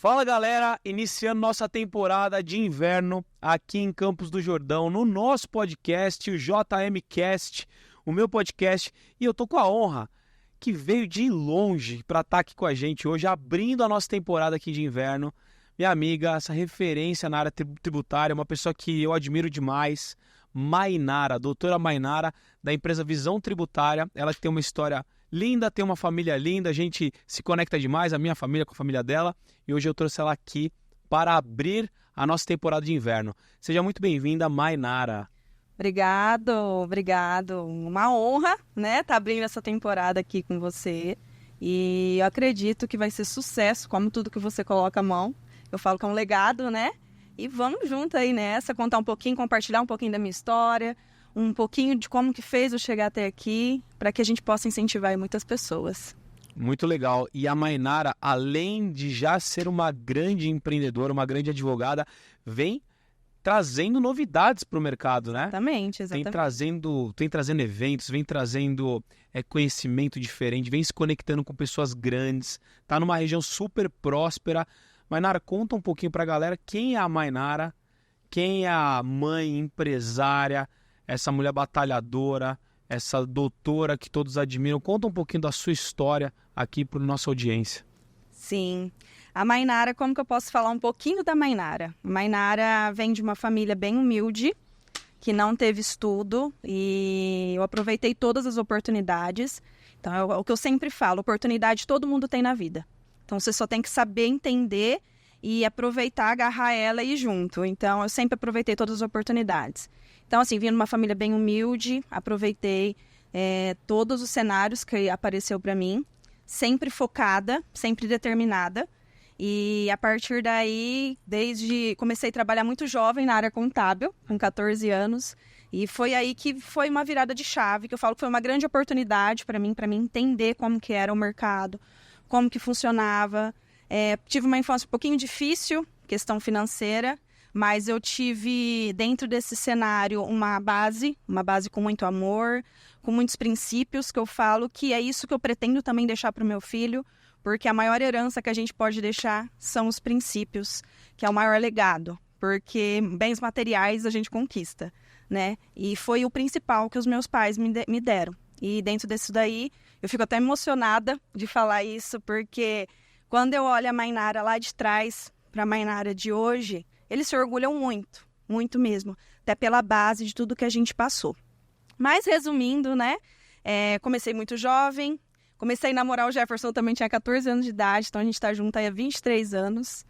Fala galera, iniciando nossa temporada de inverno aqui em Campos do Jordão, no nosso podcast, o JMcast, o meu podcast, e eu tô com a honra que veio de longe para estar aqui com a gente hoje, abrindo a nossa temporada aqui de inverno, minha amiga, essa referência na área tributária, uma pessoa que eu admiro demais, Mainara, doutora Mainara, da empresa Visão Tributária. Ela tem uma história linda, tem uma família linda, a gente se conecta demais, a minha família com a família dela, e hoje eu trouxe ela aqui para abrir a nossa temporada de inverno. Seja muito bem-vinda, Mainara. Obrigado. Uma honra, né, tá abrindo essa temporada aqui com você. E eu acredito que vai ser sucesso, como tudo que você coloca a mão. Eu falo que é um legado, né? E vamos junto aí nessa, contar um pouquinho, compartilhar um pouquinho da minha história, um pouquinho de como que fez eu chegar até aqui, para que a gente possa incentivar aí muitas pessoas. Muito legal. E a Mainara, além de já ser uma grande empreendedora, uma grande advogada, vem trazendo novidades para o mercado, né? Exatamente. Tem trazendo eventos, vem trazendo conhecimento diferente, vem se conectando com pessoas grandes, tá numa região super próspera. Mainara, conta um pouquinho para a galera quem é a Mainara, quem é a mãe empresária, essa mulher batalhadora, essa doutora que todos admiram. Conta um pouquinho da sua história aqui para a nossa audiência. Sim. A Mainara, como que eu posso falar um pouquinho da Mainara? A Mainara vem de uma família bem humilde, que não teve estudo, e eu aproveitei todas as oportunidades. Então, é o que eu sempre falo, oportunidade todo mundo tem na vida. Então, você só tem que saber entender e aproveitar, agarrar ela e ir junto. Então, eu sempre aproveitei todas as oportunidades. Então, assim, vim de uma família bem humilde, aproveitei todos os cenários que apareceu para mim, sempre focada, sempre determinada. E a partir daí, comecei a trabalhar muito jovem na área contábil, com 14 anos. E foi aí que foi uma virada de chave, que eu falo que foi uma grande oportunidade para mim entender como que era o mercado, como que funcionava. Tive uma infância um pouquinho difícil, questão financeira, mas eu tive, dentro desse cenário, uma base com muito amor, com muitos princípios, que eu falo que é isso que eu pretendo também deixar para o meu filho, porque a maior herança que a gente pode deixar são os princípios, que é o maior legado, porque bens materiais a gente conquista, né? E foi o principal que os meus pais me deram. E dentro disso daí, eu fico até emocionada de falar isso, porque quando eu olho a Mainara lá de trás para a Mainara de hoje, eles se orgulham muito, muito mesmo, até pela base de tudo que a gente passou. Mas resumindo, né, comecei muito jovem, comecei a namorar o Jefferson, também tinha 14 anos de idade, então a gente está junto aí há 23 anos.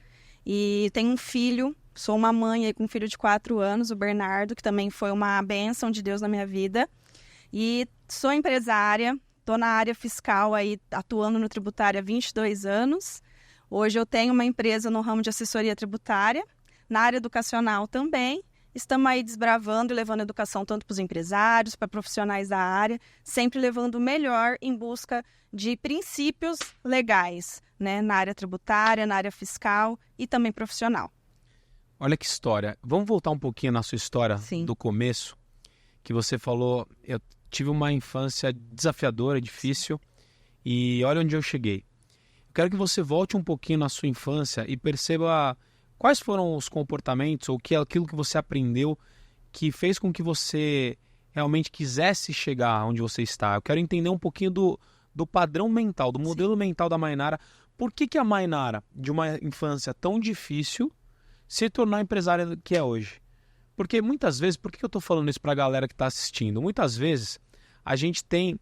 E tenho um filho, sou uma mãe aí com um filho de 4 anos, o Bernardo, que também foi uma bênção de Deus na minha vida. E sou empresária, estou na área fiscal aí, atuando no tributário há 22 anos. Hoje eu tenho uma empresa no ramo de assessoria tributária, na área educacional também. Estamos aí desbravando e levando educação tanto para os empresários, para profissionais da área, sempre levando o melhor em busca de princípios legais, né, na área tributária, na área fiscal e também profissional. Olha que história. Vamos voltar um pouquinho na sua história. Sim. Do começo, que você falou, eu tive uma infância desafiadora, difícil, e olha onde eu cheguei. Eu quero que você volte um pouquinho na sua infância e perceba quais foram os comportamentos ou aquilo que você aprendeu que fez com que você realmente quisesse chegar onde você está. Eu quero entender um pouquinho do padrão mental, do modelo Sim. mental da Mainara. Por que a Mainara, de uma infância tão difícil, se tornou a empresária que é hoje? Porque muitas vezes, por que eu estou falando isso para a galera que está assistindo? Muitas vezes a gente tem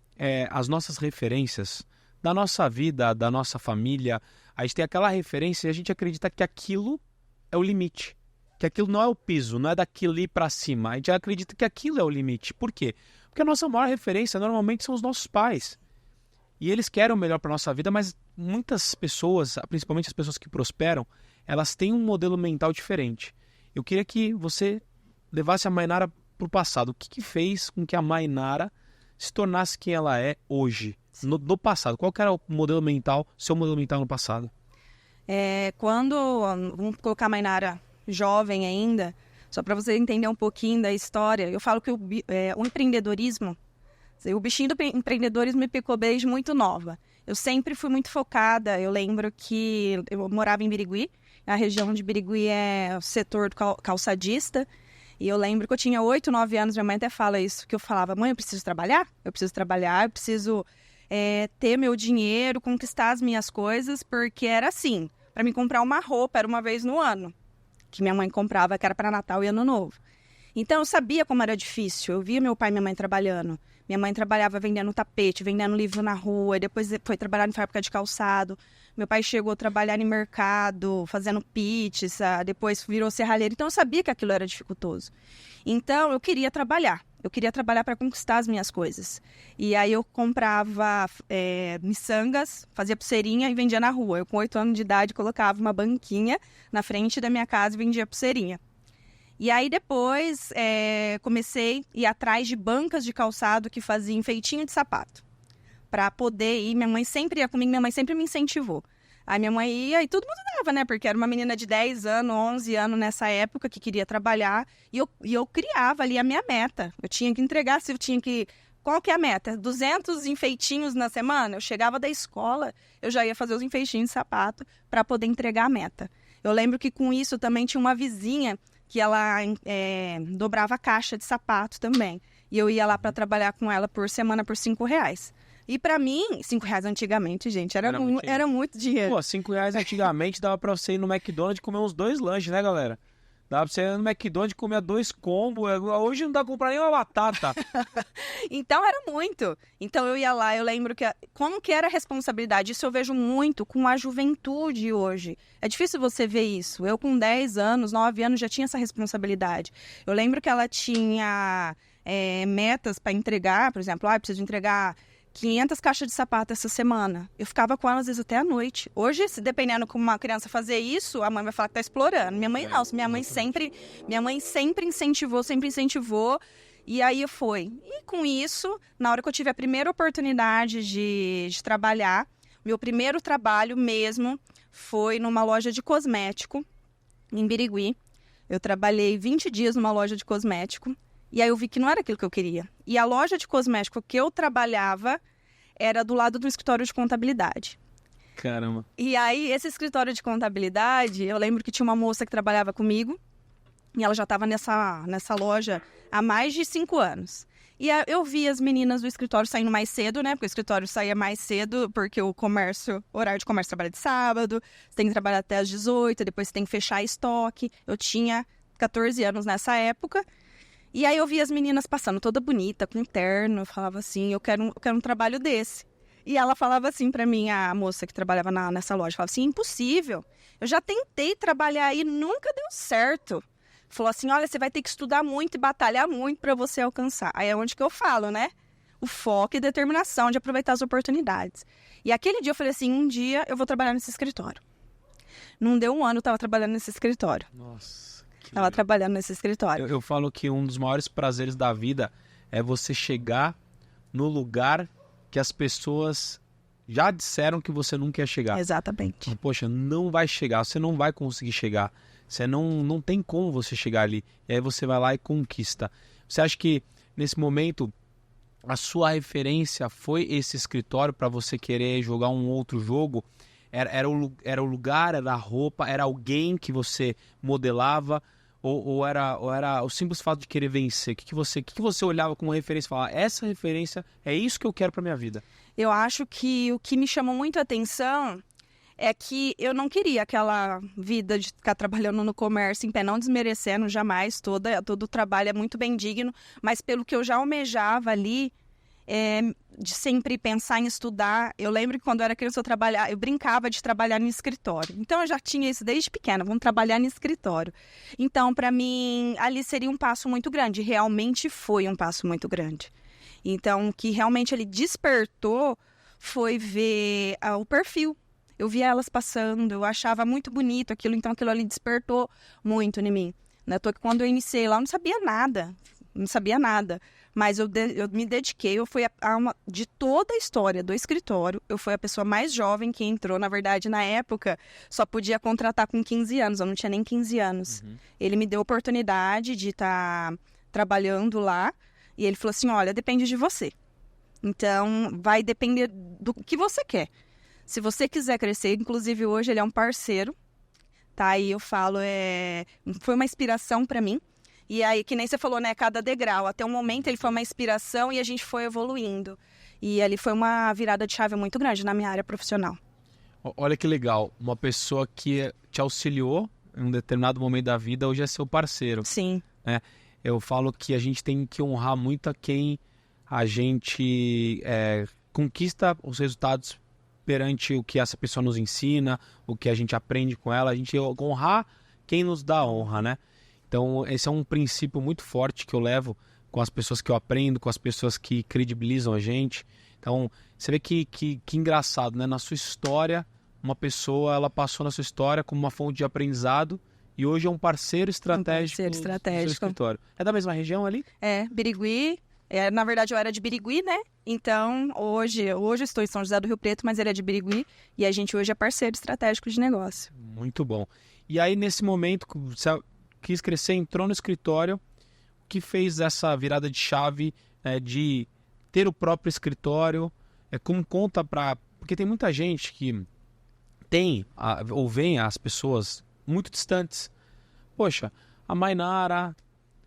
as nossas referências da nossa vida, da nossa família. A gente tem aquela referência e a gente acredita que aquilo é o limite. Que aquilo não é o piso, não é daquilo ali para cima. A gente acredita que aquilo é o limite. Por quê? Porque a nossa maior referência normalmente são os nossos pais. E eles querem o melhor para a nossa vida, mas muitas pessoas, principalmente as pessoas que prosperam, elas têm um modelo mental diferente. Eu queria que você levasse a Mainara para o passado. O que fez com que a Mainara se tornasse quem ela é hoje, no passado? Qual que era o modelo mental, seu modelo mental no passado? Vamos colocar a Mainara jovem ainda, só para você entender um pouquinho da história, eu falo que o empreendedorismo, o bichinho do empreendedorismo me picou desde muito nova. Eu sempre fui muito focada. Eu lembro que eu morava em Birigui. A região de Birigui é o setor do calçadista. E eu lembro que eu tinha 8, 9 anos. Minha mãe até fala isso, que eu falava, mãe, eu preciso trabalhar, eu preciso ter meu dinheiro, conquistar as minhas coisas, porque era assim, para me comprar uma roupa era uma vez no ano, que minha mãe comprava, que era para Natal e Ano Novo. Então eu sabia como era difícil, eu via meu pai e minha mãe trabalhando. Minha mãe trabalhava vendendo tapete, vendendo livro na rua, depois foi trabalhar em fábrica de calçado. Meu pai chegou a trabalhar em mercado, fazendo pizza, depois virou serralheiro. Então eu sabia que aquilo era dificultoso. Então eu queria trabalhar para conquistar as minhas coisas. E aí eu comprava miçangas, fazia pulseirinha e vendia na rua. Eu com 8 anos de idade colocava uma banquinha na frente da minha casa e vendia pulseirinha. E aí depois comecei a ir atrás de bancas de calçado que faziam enfeitinho de sapato. Para poder ir, minha mãe sempre ia comigo, minha mãe sempre me incentivou. Aí minha mãe ia e todo mundo dava, né? Porque era uma menina de 10 anos, 11 anos nessa época que queria trabalhar. E eu criava ali a minha meta. Eu tinha que entregar, qual que é a meta? 200 enfeitinhos na semana? Eu chegava da escola, eu já ia fazer os enfeitinhos de sapato para poder entregar a meta. Eu lembro que com isso também tinha uma vizinha que ela dobrava a caixa de sapato também. E eu ia lá para trabalhar com ela por semana por R$5. E pra mim, R$5 antigamente, gente, era muito dinheiro. Pô, R$5 antigamente dava pra você ir no McDonald's e comer uns 2 lanches, né, galera? Dava pra você ir no McDonald's e comer 2 combos. Hoje não dá pra comprar nem uma batata. Então era muito. Então eu ia lá, eu lembro que como que era a responsabilidade. Isso eu vejo muito com a juventude hoje. É difícil você ver isso. Eu com 10 anos, 9 anos já tinha essa responsabilidade. Eu lembro que ela tinha metas pra entregar, por exemplo, eu preciso entregar 500 caixas de sapato essa semana. Eu ficava com ela às vezes até à noite. Hoje, se dependendo como uma criança fazer isso, a mãe vai falar que tá explorando. Minha mãe não. Minha mãe sempre incentivou. E aí foi. E com isso, na hora que eu tive a primeira oportunidade de trabalhar, meu primeiro trabalho mesmo foi numa loja de cosmético em Birigui. Eu trabalhei 20 dias numa loja de cosmético. E aí eu vi que não era aquilo que eu queria. E a loja de cosmético que eu trabalhava era do lado do escritório de contabilidade. Caramba. E aí, esse escritório de contabilidade, eu lembro que tinha uma moça que trabalhava comigo. E ela já estava nessa loja há mais de 5 anos. E eu vi as meninas do escritório saindo mais cedo, né? Porque o escritório saía mais cedo, porque o horário de comércio trabalha de sábado. Você tem que trabalhar até às 18, depois você tem que fechar estoque. Eu tinha 14 anos nessa época. E aí eu vi as meninas passando toda bonita, com terno, eu falava assim, eu quero um trabalho desse. E ela falava assim pra mim, a moça que trabalhava nessa loja, falava assim, impossível, eu já tentei trabalhar aí, nunca deu certo. Falou assim, olha, você vai ter que estudar muito e batalhar muito pra você alcançar. Aí é onde que eu falo, né? O foco e determinação de aproveitar as oportunidades. E aquele dia eu falei assim, um dia eu vou trabalhar nesse escritório. Não deu um ano, eu tava trabalhando nesse escritório. Nossa. Estava trabalhando nesse escritório. Eu falo que um dos maiores prazeres da vida é você chegar no lugar que as pessoas já disseram que você nunca ia chegar. Exatamente. Poxa, não vai chegar, você não vai conseguir chegar. Você não tem como você chegar ali. E aí você vai lá e conquista. Você acha que nesse momento a sua referência foi esse escritório para você querer jogar um outro jogo? Era o lugar, era a roupa, era alguém que você modelava? Ou era o simples fato de querer vencer? O que você olhava como referência e falava, essa referência é isso que eu quero para minha vida? Eu acho que o que me chamou muito a atenção é que eu não queria aquela vida de ficar trabalhando no comércio em pé, não desmerecendo jamais, todo o trabalho é muito bem digno, mas pelo que eu já almejava ali, de sempre pensar em estudar. Eu lembro que quando eu era criança eu brincava de trabalhar no escritório. Então eu já tinha isso desde pequena, vamos trabalhar no escritório. Então para mim ali seria um passo muito grande, realmente foi um passo muito grande. Então o que realmente ele despertou foi ver o perfil. Eu via elas passando, eu achava muito bonito aquilo, então aquilo ali despertou muito em mim. Não é à toa que quando eu iniciei lá eu não sabia nada. Mas eu me dediquei, eu fui de toda a história do escritório, eu fui a pessoa mais jovem que entrou. Na verdade, na época, só podia contratar com 15 anos, eu não tinha nem 15 anos. Uhum. Ele me deu a oportunidade de estar trabalhando lá, e ele falou assim, olha, depende de você. Então, vai depender do que você quer. Se você quiser crescer, inclusive hoje ele é um parceiro, tá? E eu falo, foi uma inspiração para mim. E aí, que nem você falou, né? Cada degrau. Até o momento ele foi uma inspiração e a gente foi evoluindo. E ali foi uma virada de chave muito grande na minha área profissional. Olha que legal. Uma pessoa que te auxiliou em um determinado momento da vida, hoje é seu parceiro. Sim. Né? Eu falo que a gente tem que honrar muito a quem a gente conquista os resultados perante o que essa pessoa nos ensina, o que a gente aprende com ela. A gente honrar quem nos dá honra, né? Então, esse é um princípio muito forte que eu levo com as pessoas que eu aprendo, com as pessoas que credibilizam a gente. Então, você vê que engraçado, né? Na sua história, uma pessoa, ela passou na sua história como uma fonte de aprendizado e hoje é um parceiro estratégico, do seu escritório. É da mesma região ali? É, Birigui. Na verdade, eu era de Birigui, né? Então, hoje eu estou em São José do Rio Preto, mas ele é de Birigui e a gente hoje é parceiro estratégico de negócio. Muito bom. E aí, nesse momento, você quis crescer, entrou no escritório, o que fez essa virada de chave de ter o próprio escritório? Como conta para... Porque tem muita gente que tem, ou vem as pessoas muito distantes. Poxa, a Mainara,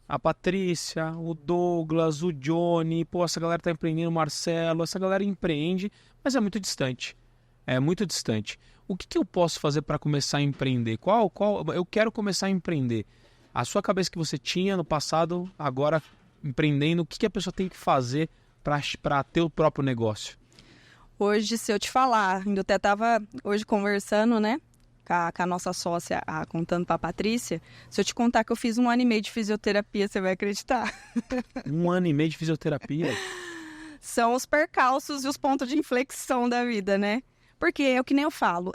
a Patrícia, o Douglas, o Johnny, essa galera tá empreendendo, o Marcelo, essa galera empreende, mas é muito distante. É muito distante. O que eu posso fazer para começar a empreender? Eu quero começar a empreender. A sua cabeça que você tinha no passado, agora empreendendo, o que a pessoa tem que fazer para ter o próprio negócio? Hoje, se eu te falar, eu até estava hoje conversando, né, com a nossa sócia, contando para a Patrícia, se eu te contar que eu fiz 1 ano e meio de fisioterapia, você vai acreditar? 1 ano e meio de fisioterapia? São os percalços e os pontos de inflexão da vida, né? Porque é o que nem eu falo,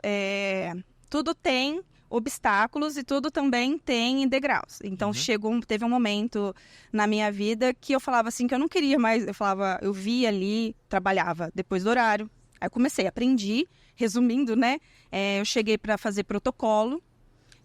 tudo tem obstáculos e tudo também tem degraus. Então, teve um momento na minha vida que eu falava assim, que eu não queria mais, eu via ali, trabalhava depois do horário. Aí eu comecei, aprendi, resumindo, né? Eu cheguei para fazer protocolo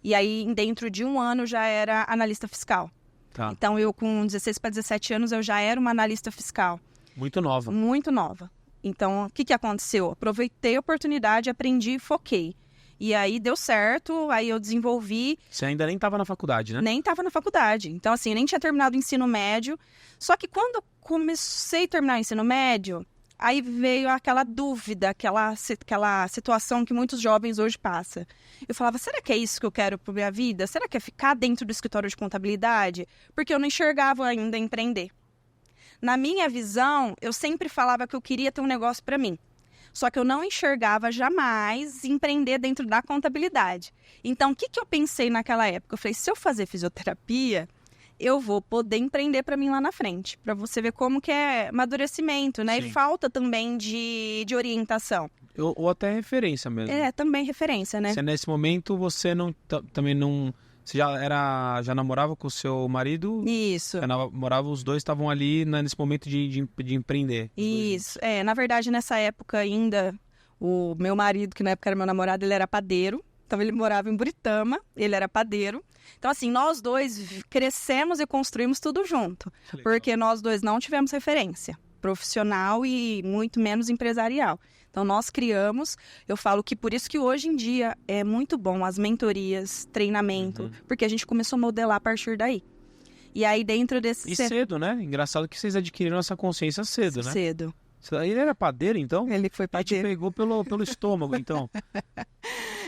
e aí dentro de 1 ano eu já era analista fiscal. Tá. Então, eu com 16 para 17 anos eu já era uma analista fiscal. Muito nova. Muito nova. Então, o que aconteceu? Aproveitei a oportunidade, aprendi e foquei. E aí deu certo, aí eu desenvolvi... Você ainda nem estava na faculdade, né? Nem estava na faculdade. Então, assim, eu nem tinha terminado o ensino médio. Só que quando eu comecei a terminar o ensino médio, aí veio aquela dúvida, aquela situação que muitos jovens hoje passam. Eu falava, será que é isso que eu quero para minha vida? Será que é ficar dentro do escritório de contabilidade? Porque eu não enxergava ainda empreender. Na minha visão, eu sempre falava que eu queria ter um negócio para mim. Só que eu não enxergava jamais empreender dentro da contabilidade. Então, o que eu pensei naquela época? Eu falei, se eu fazer fisioterapia, eu vou poder empreender para mim lá na frente. Para você ver como que é amadurecimento, né? Sim. E falta também de orientação. Ou até referência mesmo. Também referência, né? Se nesse momento você também não... Você já namorava com o seu marido? Isso. Os dois estavam ali nesse momento de empreender. Isso. Na verdade, nessa época ainda, o meu marido, que na época era meu namorado, ele era padeiro. Então, ele morava em Buritama, ele era padeiro. Então, assim, nós dois crescemos e construímos tudo junto. Porque nós dois não tivemos referência profissional e muito menos empresarial. Então, nós criamos, eu falo que por isso que hoje em dia é muito bom as mentorias, treinamento, porque a gente começou a modelar a partir daí. E aí, dentro desse... E cedo, né? Engraçado que vocês adquiriram essa consciência cedo, né? Cedo. Ele era padeiro, então? Ele foi padeiro. Ele te pegou pelo estômago, então?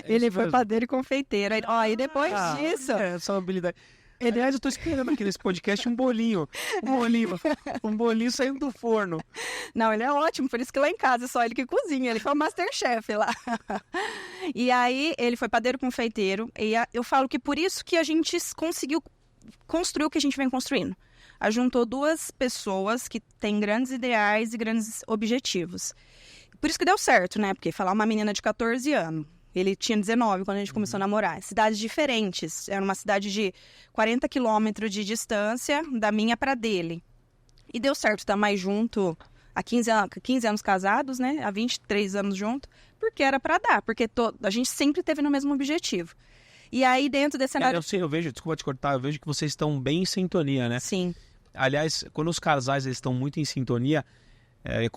Ele foi padeiro e confeiteiro. E depois disso... Essa habilidade... Aliás, eu estou esperando aqui nesse podcast um bolinho saindo do forno. Não, ele é ótimo, por isso que lá em casa é só ele que cozinha, ele foi o Masterchef lá. E aí, ele foi padeiro confeiteiro, e eu falo que por isso que a gente conseguiu construir o que a gente vem construindo. Juntou 2 pessoas que têm grandes ideais e grandes objetivos. Por isso que deu certo, né? Porque falar uma menina de 14 anos... Ele tinha 19 quando a gente começou a namorar. Cidades diferentes. Era uma cidade de 40 quilômetros de distância da minha para dele. E deu certo estar mais junto há 15 anos casados, né? Há 23 anos junto. Porque era para dar. Porque a gente sempre teve no mesmo objetivo. E aí, dentro desse cenário... Eu vejo, desculpa te cortar, eu vejo que vocês estão bem em sintonia, né? Sim. Aliás, quando os casais eles estão muito em sintonia,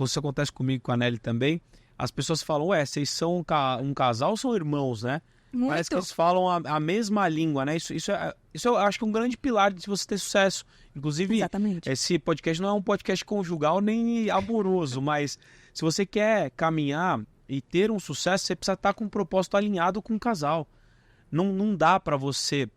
isso acontece comigo e com a Nelly também, as pessoas falam, vocês são um casal ou são irmãos, né? Muito. Parece que eles falam a mesma língua, né? Isso eu acho que é um grande pilar de você ter sucesso. Inclusive, exatamente. Esse podcast não é um podcast conjugal nem amoroso, mas se você quer caminhar e ter um sucesso, você precisa estar com um propósito alinhado com o casal. Não dá para você,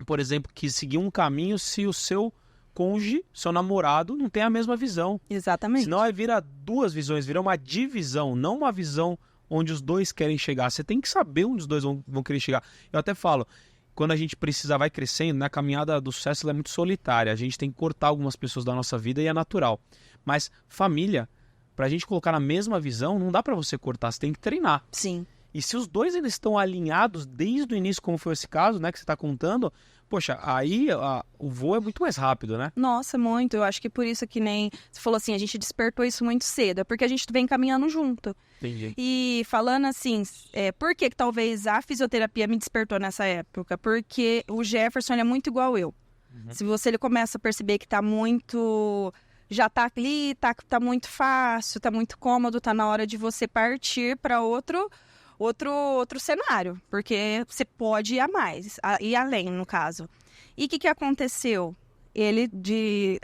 por exemplo, que seguir um caminho se o seu cônjuge, seu namorado, não tem a mesma visão. Exatamente. Senão aí vira duas visões, vira uma divisão, não uma visão onde os dois querem chegar. Você tem que saber onde os dois vão querer chegar. Eu até falo, quando a gente vai crescendo, né, a caminhada do sucesso ela é muito solitária. A gente tem que cortar algumas pessoas da nossa vida e é natural. Mas família, pra gente colocar na mesma visão, não dá pra você cortar, você tem que treinar. Sim. E se os dois ainda estão alinhados desde o início, como foi esse caso, né, que você está contando, poxa, aí o voo é muito mais rápido, né? Nossa, muito. Eu acho que por isso que nem... Você falou assim, a gente despertou isso muito cedo. É porque a gente vem caminhando junto. Entendi. E falando assim, por que talvez a fisioterapia me despertou nessa época? Porque o Jefferson ele é muito igual eu. Se ele começa a perceber que tá muito... Já tá ali, tá muito fácil, tá muito cômodo, tá na hora de você partir para outro cenário, porque você pode ir a mais, ir além, no caso. E o que aconteceu? Ele, de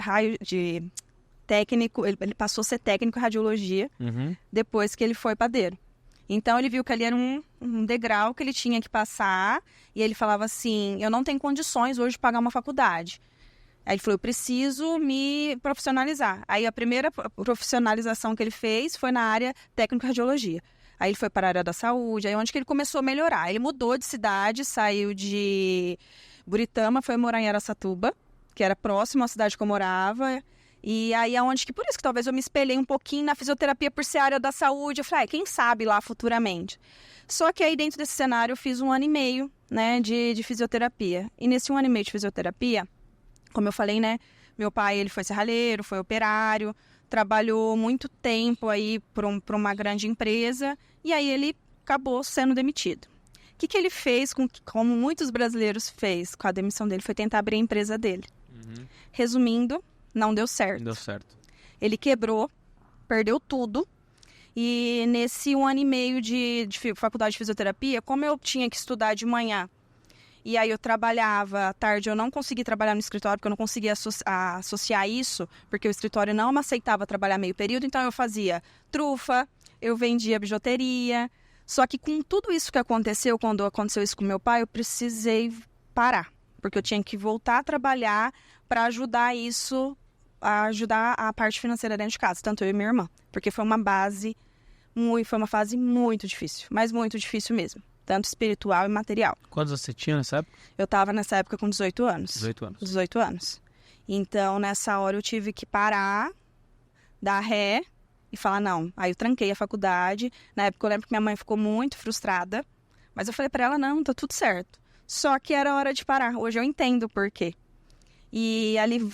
técnico, ele passou a ser técnico em radiologia, depois que ele foi padeiro. Então, ele viu que ali era um degrau que ele tinha que passar, e ele falava assim, eu não tenho condições hoje de pagar uma faculdade. Aí ele falou, eu preciso me profissionalizar. Aí a primeira profissionalização que ele fez foi na área técnico em radiologia. Aí ele foi para a área da saúde, aí onde que ele começou a melhorar. Ele mudou de cidade, saiu de Buritama, foi morar em Araçatuba, que era próximo à cidade que eu morava. E aí é onde que, por isso que talvez eu me espelhei um pouquinho na fisioterapia por ser área da saúde. Eu falei, quem sabe lá futuramente. Só que aí dentro desse cenário eu fiz 1 ano e meio, né, de fisioterapia. E nesse 1 ano e meio de fisioterapia, como eu falei, né, meu pai ele foi serralheiro, foi operário, trabalhou muito tempo aí para uma grande empresa e aí ele acabou sendo demitido. O que ele fez, como muitos brasileiros fez com a demissão dele, foi tentar abrir a empresa dele. Resumindo, não deu certo. Deu certo. Ele quebrou, perdeu tudo e nesse 1 ano e meio de faculdade de fisioterapia, como eu tinha que estudar de manhã, e aí eu trabalhava à tarde, eu não consegui trabalhar no escritório, porque eu não conseguia associar isso, porque o escritório não me aceitava trabalhar meio período, então eu fazia trufa, eu vendia bijuteria. Só que com tudo isso que aconteceu, quando aconteceu isso com meu pai, eu precisei parar, porque eu tinha que voltar a trabalhar para ajudar isso, a ajudar a parte financeira dentro de casa, tanto eu e minha irmã, porque foi uma fase muito difícil, mas muito difícil mesmo. Tanto espiritual e material. Quantos você tinha nessa época? Eu estava nessa época com 18 anos. 18 anos. 18 anos. Então, nessa hora eu tive que parar, dar ré e falar não. Aí eu tranquei a faculdade. Na época eu lembro que minha mãe ficou muito frustrada. Mas eu falei para ela, não, tá tudo certo. Só que era hora de parar. Hoje eu entendo o porquê. E ali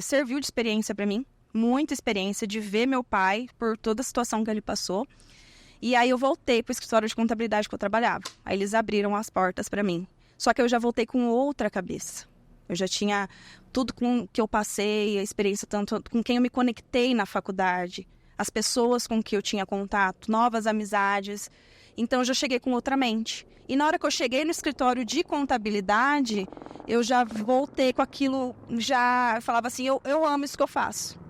serviu de experiência para mim. Muita experiência de ver meu pai por toda a situação que ele passou. E aí eu voltei pro escritório de contabilidade que eu trabalhava. Aí eles abriram as portas para mim. Só que eu já voltei com outra cabeça. Eu já tinha tudo com que eu passei, a experiência tanto com quem eu me conectei na faculdade, as pessoas com que eu tinha contato, novas amizades. Então eu já cheguei com outra mente. E na hora que eu cheguei no escritório de contabilidade, eu já voltei com aquilo, já falava assim, eu amo isso que eu faço.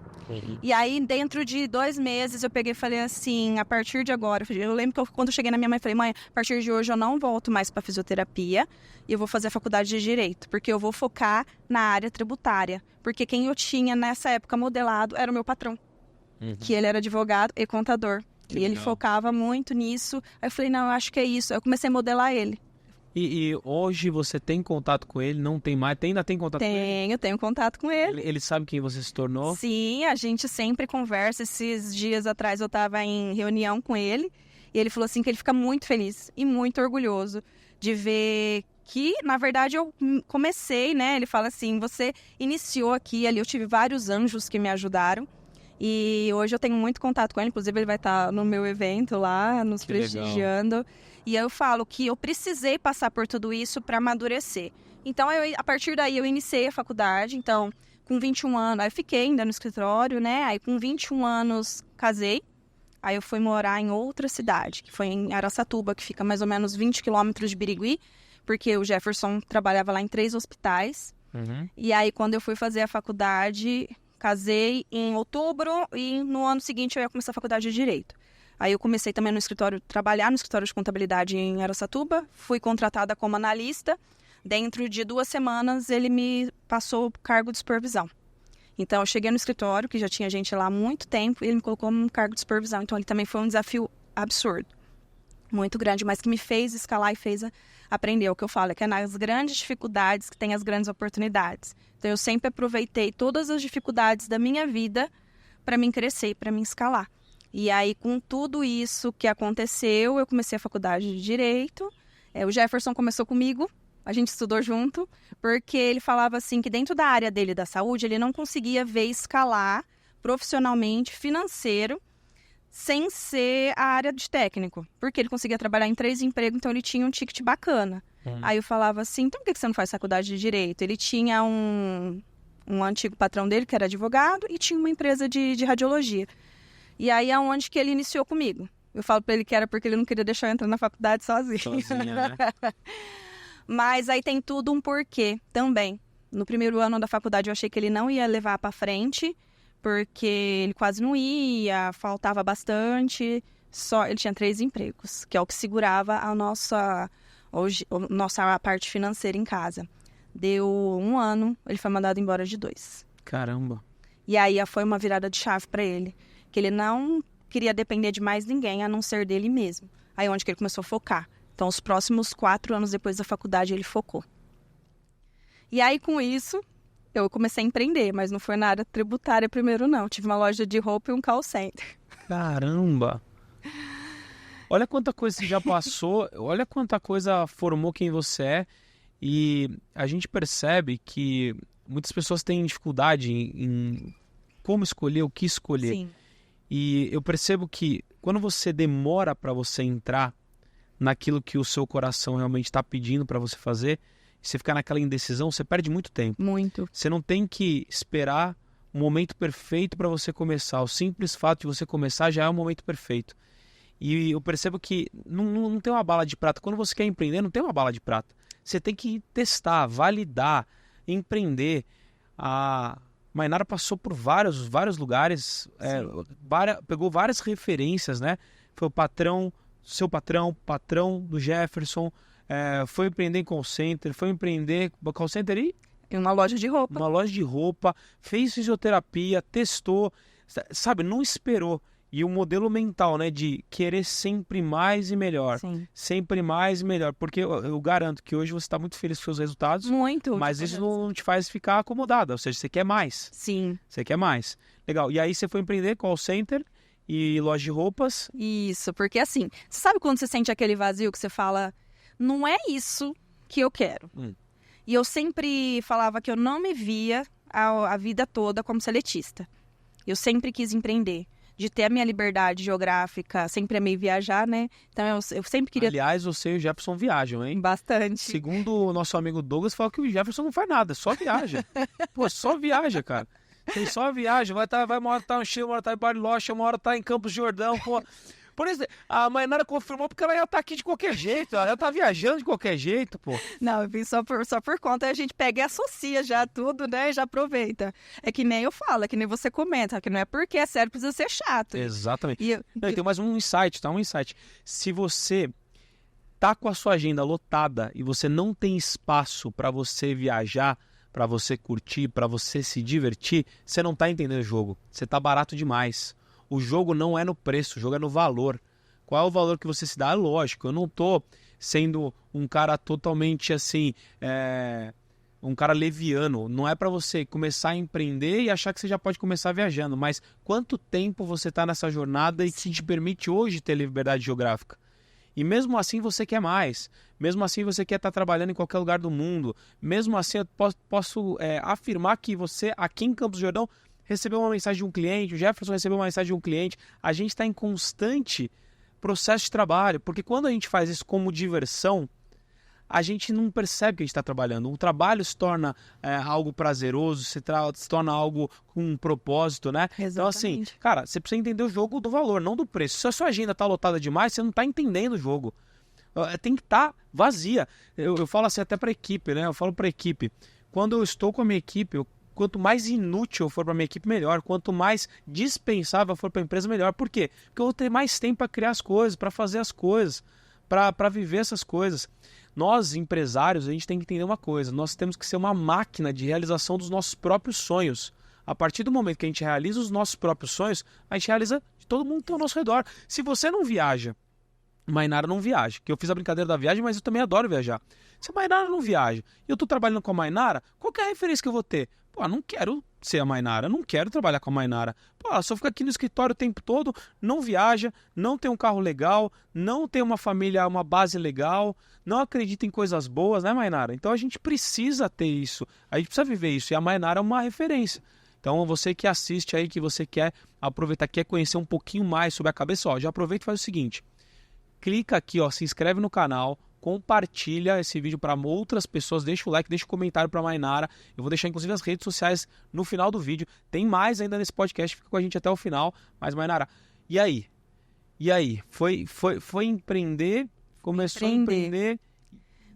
E aí, dentro de 2 meses, eu peguei e falei assim, a partir de agora, eu lembro que quando eu cheguei na minha mãe, eu falei, mãe, a partir de hoje eu não volto mais para fisioterapia e eu vou fazer a faculdade de Direito, porque eu vou focar na área tributária. Porque quem eu tinha nessa época modelado era o meu patrão, que ele era advogado e contador. Que e legal. Ele focava muito nisso. Aí eu falei, não, eu acho que é isso. Aí eu comecei a modelar ele. E hoje você tem contato com ele? Não tem mais? Ainda tem contato com ele? Eu tenho contato com ele. Ele sabe quem você se tornou? Sim, a gente sempre conversa. Esses dias atrás eu estava em reunião com ele. E ele falou assim que ele fica muito feliz e muito orgulhoso de ver que, na verdade, eu comecei, né? Ele fala assim, você iniciou aqui, ali eu tive vários anjos que me ajudaram. E hoje eu tenho muito contato com ele, inclusive ele vai estar no meu evento lá, nos que prestigiando. Legal. E aí eu falo que eu precisei passar por tudo isso para amadurecer. Então, a partir daí, eu iniciei a faculdade. Então, com 21 anos, aí fiquei ainda no escritório, né? Aí com 21 anos casei. Aí eu fui morar em outra cidade, que foi em Araçatuba, que fica mais ou menos 20 quilômetros de Birigui, porque o Jefferson trabalhava lá em 3 hospitais. E aí, quando eu fui fazer a faculdade, casei em outubro e no ano seguinte eu ia começar a faculdade de Direito. Aí eu comecei também no escritório, trabalhar no escritório de contabilidade em Araçatuba, fui contratada como analista. Dentro de 2 semanas, ele me passou o cargo de supervisão. Então, eu cheguei no escritório, que já tinha gente lá há muito tempo, e ele me colocou num cargo de supervisão. Então, ele também foi um desafio absurdo, muito grande, mas que me fez escalar e fez aprender. O que eu falo é que é nas grandes dificuldades que tem as grandes oportunidades. Então, eu sempre aproveitei todas as dificuldades da minha vida para mim crescer, para mim escalar. E aí, com tudo isso que aconteceu, eu comecei a faculdade de Direito. O Jefferson começou comigo. A gente estudou junto, porque ele falava assim que dentro da área dele da saúde, ele não conseguia ver escalar profissionalmente, financeiro, sem ser a área de técnico. Porque ele conseguia trabalhar em 3 empregos, então ele tinha um ticket bacana. Aí eu falava assim, então por que você não faz faculdade de Direito? Ele tinha um antigo patrão dele, que era advogado, e tinha uma empresa de radiologia. E aí é onde que ele iniciou comigo. Eu falo pra ele que era porque ele não queria deixar eu entrar na faculdade sozinha. Sozinha, né? Mas aí tem tudo um porquê também. No primeiro ano da faculdade eu achei que ele não ia levar para frente, porque ele quase não ia, faltava bastante. Ele tinha 3 empregos, que é o que segurava a nossa parte financeira em casa. Deu 1 ano, ele foi mandado embora de 2. Caramba. E aí foi uma virada de chave para ele, que ele não queria depender de mais ninguém, a não ser dele mesmo. Aí onde que ele começou a focar. Então, os próximos 4 anos depois da faculdade, ele focou. E aí, com isso, eu comecei a empreender, mas não foi na área tributária primeiro, não. Tive uma loja de roupa e um call center. Caramba! Olha quanta coisa você já passou, olha quanta coisa formou quem você é. E a gente percebe que muitas pessoas têm dificuldade em como escolher, o que escolher. Sim. E eu percebo que quando você demora para você entrar naquilo que o seu coração realmente está pedindo para você fazer, você ficar naquela indecisão, você perde muito tempo. Muito. Você não tem que esperar o momento perfeito para você começar. O simples fato de você começar já é o momento perfeito. E eu percebo que não tem uma bala de prata. Quando você quer empreender, não tem uma bala de prata. Você tem que testar, validar, empreender. A Mainara passou por vários lugares, pegou várias referências, né? Foi o seu patrão do Jefferson, foi empreender em call center, Em uma loja de roupa. Uma loja de roupa, fez fisioterapia, testou, sabe, não esperou. E o modelo mental, né, de querer sempre mais e melhor. Sim. Sempre mais e melhor. Porque eu garanto que hoje você está muito feliz com seus resultados. Muito. Mas isso não te faz ficar acomodada. Ou seja, você quer mais. Sim. Você quer mais. Legal. E aí você foi empreender call center e loja de roupas. Isso, porque assim, você sabe quando você sente aquele vazio que você fala, não é isso que eu quero. E eu sempre falava que eu não me via a vida toda como seletista. Eu sempre quis empreender, de ter a minha liberdade geográfica, sempre amei viajar, né? Então eu sempre queria... Aliás, você e o Jefferson viajam, hein? Bastante. Segundo o nosso amigo Douglas, fala que o Jefferson não faz nada, só viaja. Pô, só viaja, cara. Ele só viaja, vai uma hora tá em Chile, uma hora tá em Bariloche, uma hora tá em Campos de Jordão, pô. Por exemplo, a Mainara confirmou porque ela já tá aqui de qualquer jeito, ela já tá viajando de qualquer jeito, pô. Não, eu vim só por conta, a gente pega e associa já tudo, né, e já aproveita. É que nem eu falo, é que nem você comenta, que não é porque é sério, precisa ser chato. Exatamente. Tem mais um insight, tá? Um insight. Se você tá com a sua agenda lotada e você não tem espaço para você viajar, para você curtir, para você se divertir, você não tá entendendo o jogo. Você tá barato demais. O jogo não é no preço, o jogo é no valor. Qual é o valor que você se dá? É lógico, eu não tô sendo um cara totalmente assim, um cara leviano. Não é para você começar a empreender e achar que você já pode começar viajando, mas quanto tempo você tá nessa jornada e que te permite hoje ter liberdade geográfica? E mesmo assim você quer mais, mesmo assim você quer estar trabalhando em qualquer lugar do mundo, mesmo assim eu posso afirmar que você aqui em Campos do Jordão recebeu uma mensagem de um cliente, o Jefferson recebeu uma mensagem de um cliente, a gente está em constante processo de trabalho, porque quando a gente faz isso como diversão, a gente não percebe que a gente está trabalhando. O trabalho se torna algo prazeroso, se torna algo com um propósito, né? Exatamente. Então, assim, cara, você precisa entender o jogo do valor, não do preço. Se a sua agenda está lotada demais, você não está entendendo o jogo. Tem que estar vazia. Eu falo assim até para a equipe, né? Eu falo para a equipe, quando eu estou com a minha equipe, quanto mais inútil eu for para a minha equipe, melhor. Quanto mais dispensável eu for para a empresa, melhor. Por quê? Porque eu vou ter mais tempo para criar as coisas, para fazer as coisas, para viver essas coisas. Nós, empresários, a gente tem que entender uma coisa. Nós temos que ser uma máquina de realização dos nossos próprios sonhos. A partir do momento que a gente realiza os nossos próprios sonhos, a gente realiza de todo mundo que está ao nosso redor. Se você não viaja, Mainara não viaja. Que eu fiz a brincadeira da viagem, mas eu também adoro viajar. Se a Mainara não viaja e eu estou trabalhando com a Mainara, qual que é a referência que eu vou ter? Pô, não quero ser a Mainara, não quero trabalhar com a Mainara. Pô, ela só fica aqui no escritório o tempo todo, não viaja, não tem um carro legal, não tem uma família, uma base legal, não acredita em coisas boas, né, Mainara? Então a gente precisa ter isso, a gente precisa viver isso, e a Mainara é uma referência. Então você que assiste aí, que você quer aproveitar, quer conhecer um pouquinho mais sobre a cabeça, ó, já aproveita e faz o seguinte, clica aqui, ó, se inscreve no canal, compartilha esse vídeo para outras pessoas, deixa o like, deixa o comentário para a Mainara. Eu vou deixar inclusive as redes sociais no final do vídeo. Tem mais ainda nesse podcast, fica com a gente até o final. Mas Mainara, e aí? E aí? Foi empreender? Começou a empreender?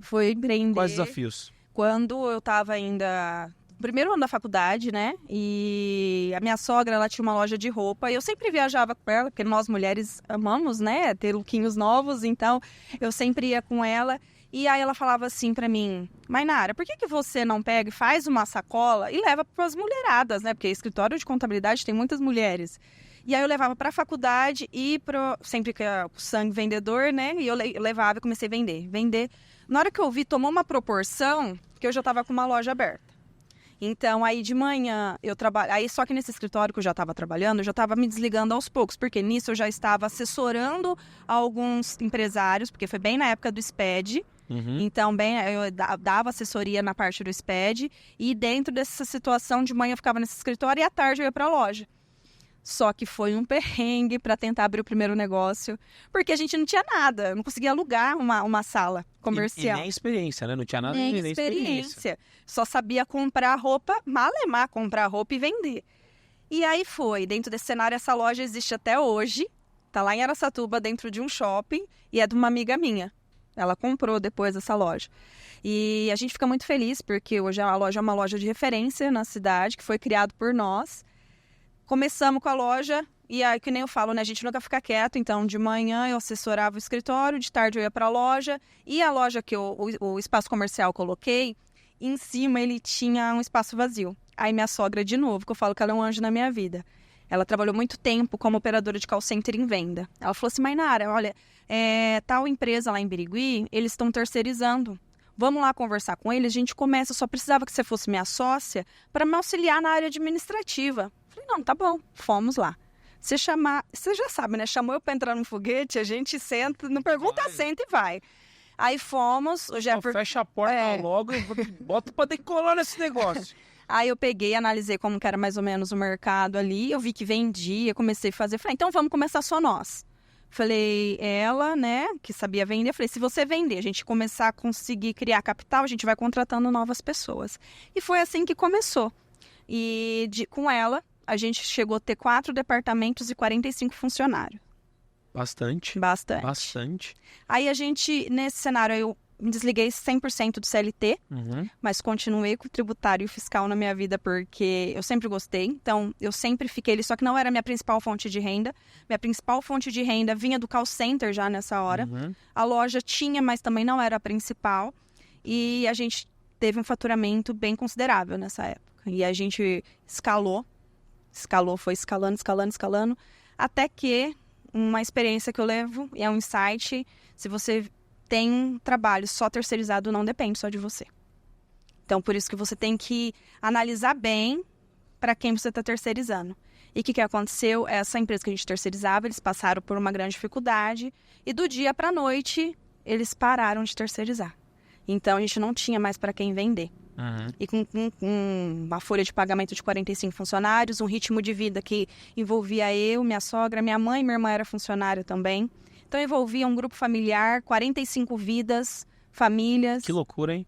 Foi empreender. Quais desafios? Quando eu estava ainda no primeiro ano da faculdade, né? E a minha sogra, ela tinha uma loja de roupa. E eu sempre viajava com ela, porque nós mulheres amamos, né? Ter lookinhos novos. Então, eu sempre ia com ela. E aí ela falava assim pra mim, Mainara, por que você não pega e faz uma sacola e leva para as mulheradas, né? Porque escritório de contabilidade tem muitas mulheres. E aí eu levava para a faculdade e sempre que o sangue vendedor, né? E eu levava e comecei a vender. Na hora que eu vi, tomou uma proporção que eu já estava com uma loja aberta. Então, aí de manhã eu trabalho. Aí, só que nesse escritório que eu já estava trabalhando, eu já estava me desligando aos poucos, porque nisso eu já estava assessorando alguns empresários, porque foi bem na época do SPED. Uhum. Então, eu dava assessoria na parte do SPED, e dentro dessa situação, de manhã eu ficava nesse escritório e à tarde eu ia para a loja. Só que foi um perrengue para tentar abrir o primeiro negócio, porque a gente não tinha nada, não conseguia alugar uma sala comercial. E nem experiência, né? Não tinha nada nem experiência. Só sabia comprar roupa, malemar, comprar roupa e vender. E aí foi, dentro desse cenário, essa loja existe até hoje, tá lá em Araçatuba, dentro de um shopping, e é de uma amiga minha. Ela comprou depois essa loja. E a gente fica muito feliz, porque hoje a loja é uma loja de referência na cidade, que foi criado por nós. Começamos com a loja, e aí, que nem eu falo, né? A gente nunca fica quieto. Então, de manhã eu assessorava o escritório, de tarde eu ia para a loja. E a loja que o espaço comercial coloquei, em cima ele tinha um espaço vazio. Aí minha sogra, de novo, que eu falo que ela é um anjo na minha vida. Ela trabalhou muito tempo como operadora de call center em venda. Ela falou assim, Mainara, olha, tal empresa lá em Birigui, eles estão terceirizando. Vamos lá conversar com eles, a gente começa. Eu só precisava que você fosse minha sócia para me auxiliar na área administrativa. Falei, não, tá bom, fomos lá. Você já sabe, né? Chamou eu para entrar num foguete, a gente senta, não pergunta, senta e vai. Aí fomos... Fecha a porta logo e bota para decolar nesse negócio. Aí eu peguei, analisei como que era mais ou menos o mercado ali, eu vi que vendia, comecei a fazer. Falei, então vamos começar só nós. Falei, ela, né, que sabia vender, falei, se você vender, a gente começar a conseguir criar capital, a gente vai contratando novas pessoas. E foi assim que começou. E com ela, a gente chegou a ter 4 departamentos e 45 funcionários. Bastante. Aí a gente, nesse cenário, eu me desliguei 100% do CLT, mas continuei com o tributário e fiscal na minha vida, porque eu sempre gostei. Então, eu sempre fiquei ali, só que não era a minha principal fonte de renda. Minha principal fonte de renda vinha do call center já nessa hora. A loja tinha, mas também não era a principal. E a gente teve um faturamento bem considerável nessa época. E a gente foi escalando, até que uma experiência que eu levo, e é um insight, se você tem um trabalho só terceirizado, não depende só de você. Então, por isso que você tem que analisar bem para quem você está terceirizando. E o que aconteceu? Essa empresa que a gente terceirizava, eles passaram por uma grande dificuldade, e do dia para a noite, eles pararam de terceirizar. Então, a gente não tinha mais para quem vender. E com uma folha de pagamento de 45 funcionários, um ritmo de vida que envolvia eu, minha sogra, minha mãe e minha irmã era funcionária também. Então, envolvia um grupo familiar, 45 vidas famílias. Que loucura, hein?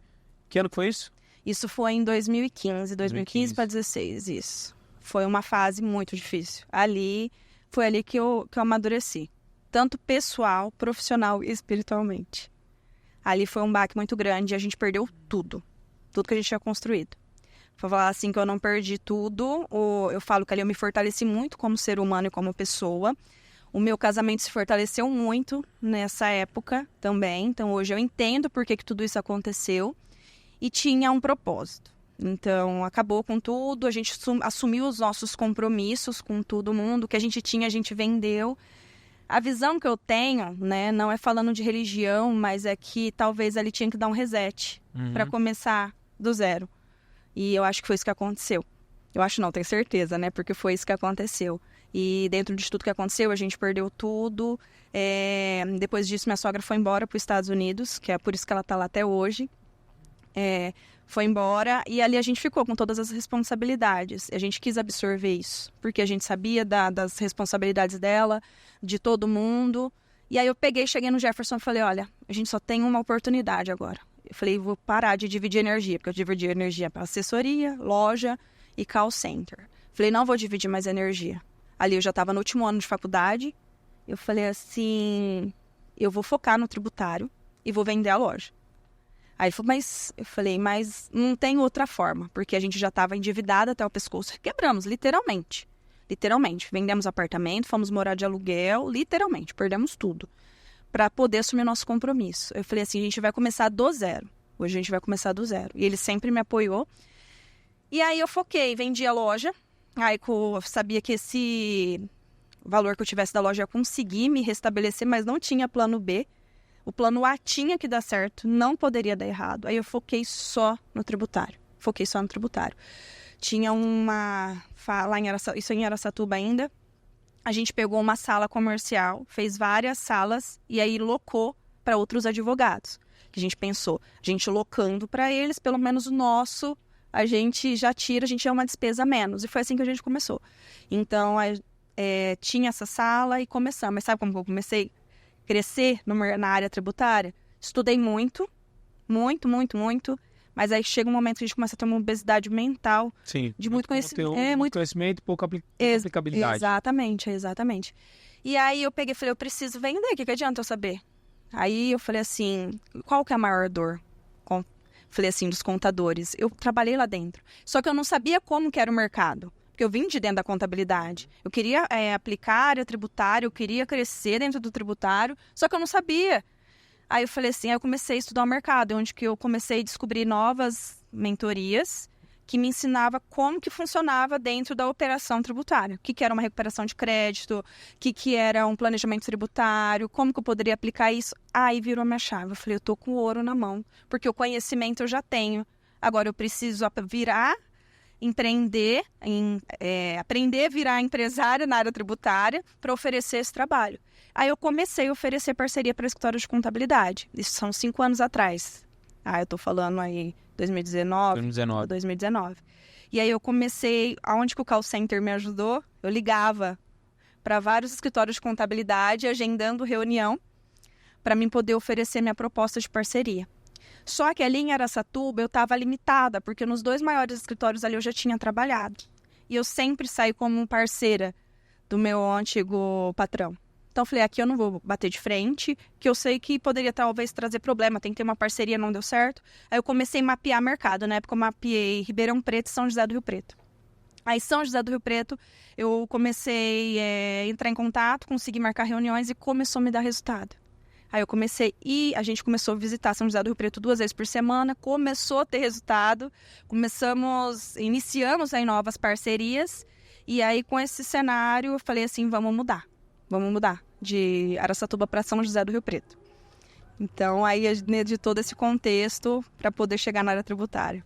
Que ano que foi isso? Isso foi em 2015 para 2016, isso. Foi uma fase muito difícil. Foi ali que eu amadureci. Tanto pessoal, profissional e espiritualmente. Ali foi um baque muito grande e a gente perdeu tudo. Tudo que a gente tinha construído. Pra falar assim que eu não perdi tudo, eu falo que ali eu me fortaleci muito como ser humano e como pessoa. O meu casamento se fortaleceu muito nessa época também. Então hoje eu entendo por que tudo isso aconteceu. E tinha um propósito. Então, acabou com tudo, a gente assumiu os nossos compromissos com todo mundo, o que a gente tinha, a gente vendeu. A visão que eu tenho, né, não é falando de religião, mas é que talvez ali tinha que dar um reset para começar do zero. E eu acho que foi isso que aconteceu. Eu acho não, tenho certeza, né, porque foi isso que aconteceu. E dentro de tudo que aconteceu, a gente perdeu tudo. Depois disso, minha sogra foi embora para os Estados Unidos, que é por isso que ela está lá até hoje. Foi embora e ali a gente ficou com todas as responsabilidades. A gente quis absorver isso, porque a gente sabia das responsabilidades dela, de todo mundo. E aí eu cheguei no Jefferson e falei, olha, a gente só tem uma oportunidade agora. Eu falei, vou parar de dividir energia, porque eu dividi energia para assessoria, loja e call center. Falei, não vou dividir mais energia. Ali eu já estava no último ano de faculdade. Eu falei assim, eu vou focar no tributário e vou vender a loja. Aí eu falei, mas não tem outra forma, porque a gente já estava endividada até o pescoço. Quebramos, literalmente. Literalmente. Vendemos apartamento, fomos morar de aluguel, literalmente. Perdemos tudo para poder assumir nosso compromisso. Eu falei assim, a gente vai começar do zero. Hoje a gente vai começar do zero. E ele sempre me apoiou. E aí eu foquei, vendi a loja. Aí eu sabia que esse valor que eu tivesse da loja ia conseguir me restabelecer, mas não tinha plano B. O plano A tinha que dar certo, não poderia dar errado. Aí eu foquei só no tributário. Tinha uma... lá isso em Araçatuba ainda. A gente pegou uma sala comercial, fez várias salas e aí locou para outros advogados. A gente pensou, a gente locando para eles, pelo menos o nosso, a gente já tira, a gente é uma despesa a menos. E foi assim que a gente começou. Então, tinha essa sala e começamos. Mas sabe como eu comecei? Crescer na área tributária, estudei muito, mas aí chega um momento que a gente começa a ter uma obesidade mental. Sim, de muito conhecimento. Muito conhecimento e pouca aplicabilidade. Exatamente. E aí eu peguei e falei, eu preciso vender, o que adianta eu saber? Aí eu falei assim, qual que é a maior dor? Falei assim, dos contadores. Eu trabalhei lá dentro, só que eu não sabia como que era o mercado. Porque eu vim de dentro da contabilidade. Eu queria aplicar a área tributária, eu queria crescer dentro do tributário, só que eu não sabia. Aí eu falei assim, aí eu comecei a estudar o mercado, onde que eu comecei a descobrir novas mentorias que me ensinava como que funcionava dentro da operação tributária. O que era uma recuperação de crédito, o que era um planejamento tributário, como que eu poderia aplicar isso. Aí virou minha chave. Eu falei, eu tô com ouro na mão, porque o conhecimento eu já tenho. Agora eu preciso empreender, aprender a virar empresária na área tributária para oferecer esse trabalho. Aí eu comecei a oferecer parceria para escritórios de contabilidade. Isso são 5 anos atrás. Eu tô falando aí 2019. E aí eu comecei, aonde que o call center me ajudou, eu ligava para vários escritórios de contabilidade, agendando reunião para mim poder oferecer minha proposta de parceria. Só que ali em Araçatuba eu estava limitada, porque nos 2 maiores escritórios ali eu já tinha trabalhado. E eu sempre saí como parceira do meu antigo patrão. Então eu falei, aqui eu não vou bater de frente, que eu sei que poderia talvez trazer problema, tem que ter uma parceria, não deu certo. Aí eu comecei a mapear mercado, na época eu mapeei Ribeirão Preto e São José do Rio Preto. Aí São José do Rio Preto eu comecei a entrar em contato, consegui marcar reuniões e começou a me dar resultado. Aí eu comecei a gente começou a visitar São José do Rio Preto 2 vezes por semana, começou a ter resultado, iniciamos aí novas parcerias, e aí com esse cenário eu falei assim, vamos mudar de Araçatuba para São José do Rio Preto. Então aí de todo esse contexto para poder chegar na área tributária.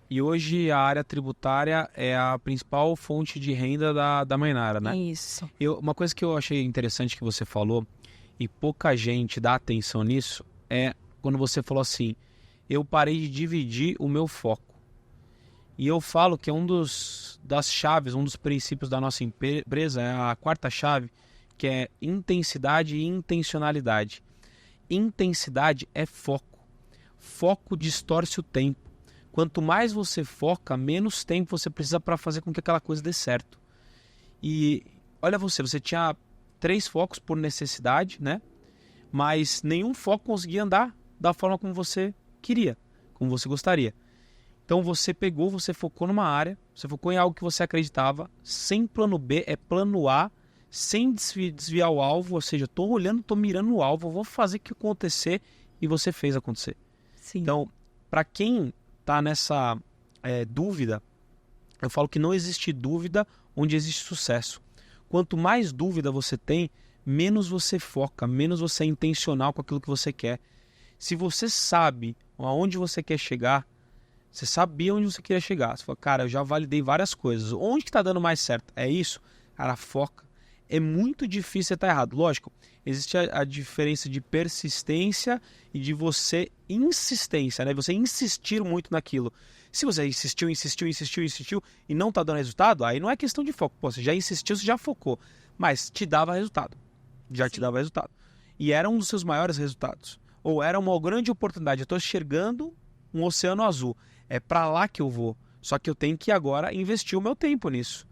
E hoje a área tributária é a principal fonte de renda da Mainara, né? Isso. Uma coisa que eu achei interessante que você falou, e pouca gente dá atenção nisso, é quando você falou assim, eu parei de dividir o meu foco. E eu falo que é das chaves, um dos princípios da nossa empresa, é a 4ª chave, que é intensidade e intencionalidade. Intensidade é foco. foco distorce o tempo. Quanto mais você foca, menos tempo você precisa para fazer com que aquela coisa dê certo. E olha você tinha 3 focos por necessidade, né? Mas nenhum foco conseguia andar da forma como você queria, como você gostaria. Então você focou numa área, você focou em algo que você acreditava, sem plano B, é plano A, sem desviar o alvo, ou seja, tô olhando, tô mirando o alvo, vou fazer o que acontecer, e você fez acontecer. Sim. Então, para quem tá nessa dúvida, eu falo que não existe dúvida onde existe sucesso. Quanto mais dúvida você tem, menos você foca, menos você é intencional com aquilo que você quer. Se você sabe aonde você quer chegar, você sabia onde você queria chegar. Você fala, cara, eu já validei várias coisas. Onde que tá dando mais certo? É isso? Cara, foca. É muito difícil você estar errado. Lógico, existe a diferença de persistência e de você insistência, né? Você insistir muito naquilo. Se você insistiu e não tá dando resultado, aí não é questão de foco. Pô, você já insistiu, você já focou. Mas te dava resultado. Já te dava resultado. E era um dos seus maiores resultados. Ou era uma grande oportunidade. Eu estou enxergando um oceano azul. É para lá que eu vou. Só que eu tenho que agora investir o meu tempo nisso.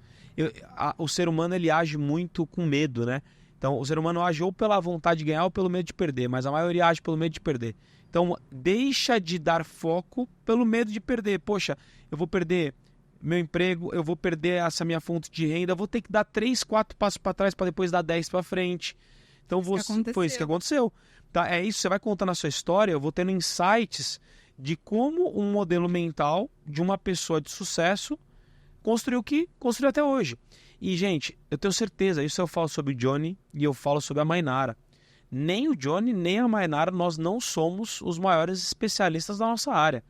O ser humano ele age muito com medo, né? Então o ser humano age ou pela vontade de ganhar ou pelo medo de perder. Mas a maioria age pelo medo de perder. Então deixa de dar foco pelo medo de perder. Poxa, eu vou perder meu emprego, eu vou perder essa minha fonte de renda, eu vou ter que dar 3, 4 passos para trás para depois dar 10 para frente. Então foi isso que aconteceu. Tá? É isso, você vai contando a sua história, eu vou tendo insights de como um modelo mental de uma pessoa de sucesso construiu o que construiu até hoje. E, gente, eu tenho certeza, isso eu falo sobre o Johnny e eu falo sobre a Mainara. Nem o Johnny, nem a Mainara, nós não somos os maiores especialistas da nossa área.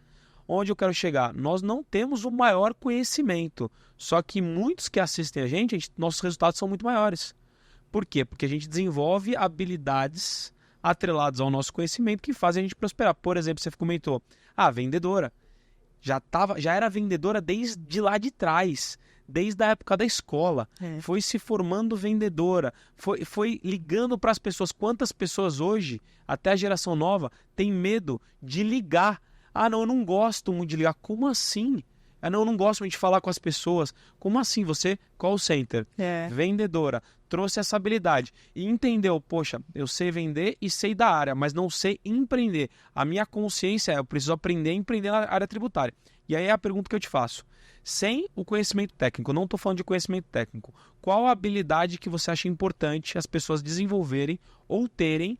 Onde eu quero chegar? Nós não temos o maior conhecimento. Só que muitos que assistem a gente, nossos resultados são muito maiores. Por quê? Porque a gente desenvolve habilidades atreladas ao nosso conhecimento que fazem a gente prosperar. Por exemplo, você comentou, vendedora. Já era vendedora desde lá de trás, desde a época da escola. Foi se formando vendedora, foi ligando para as pessoas. Quantas pessoas hoje, até a geração nova, tem medo de ligar? Não, eu não gosto muito de ligar. Como assim? Não, eu não gosto muito de falar com as pessoas. Como assim? Você, call center, vendedora, trouxe essa habilidade e entendeu, poxa, eu sei vender e sei da área, mas não sei empreender. A minha consciência eu preciso aprender a empreender na área tributária. E aí é a pergunta que eu te faço. Sem o conhecimento técnico, não estou falando de conhecimento técnico, qual a habilidade que você acha importante as pessoas desenvolverem ou terem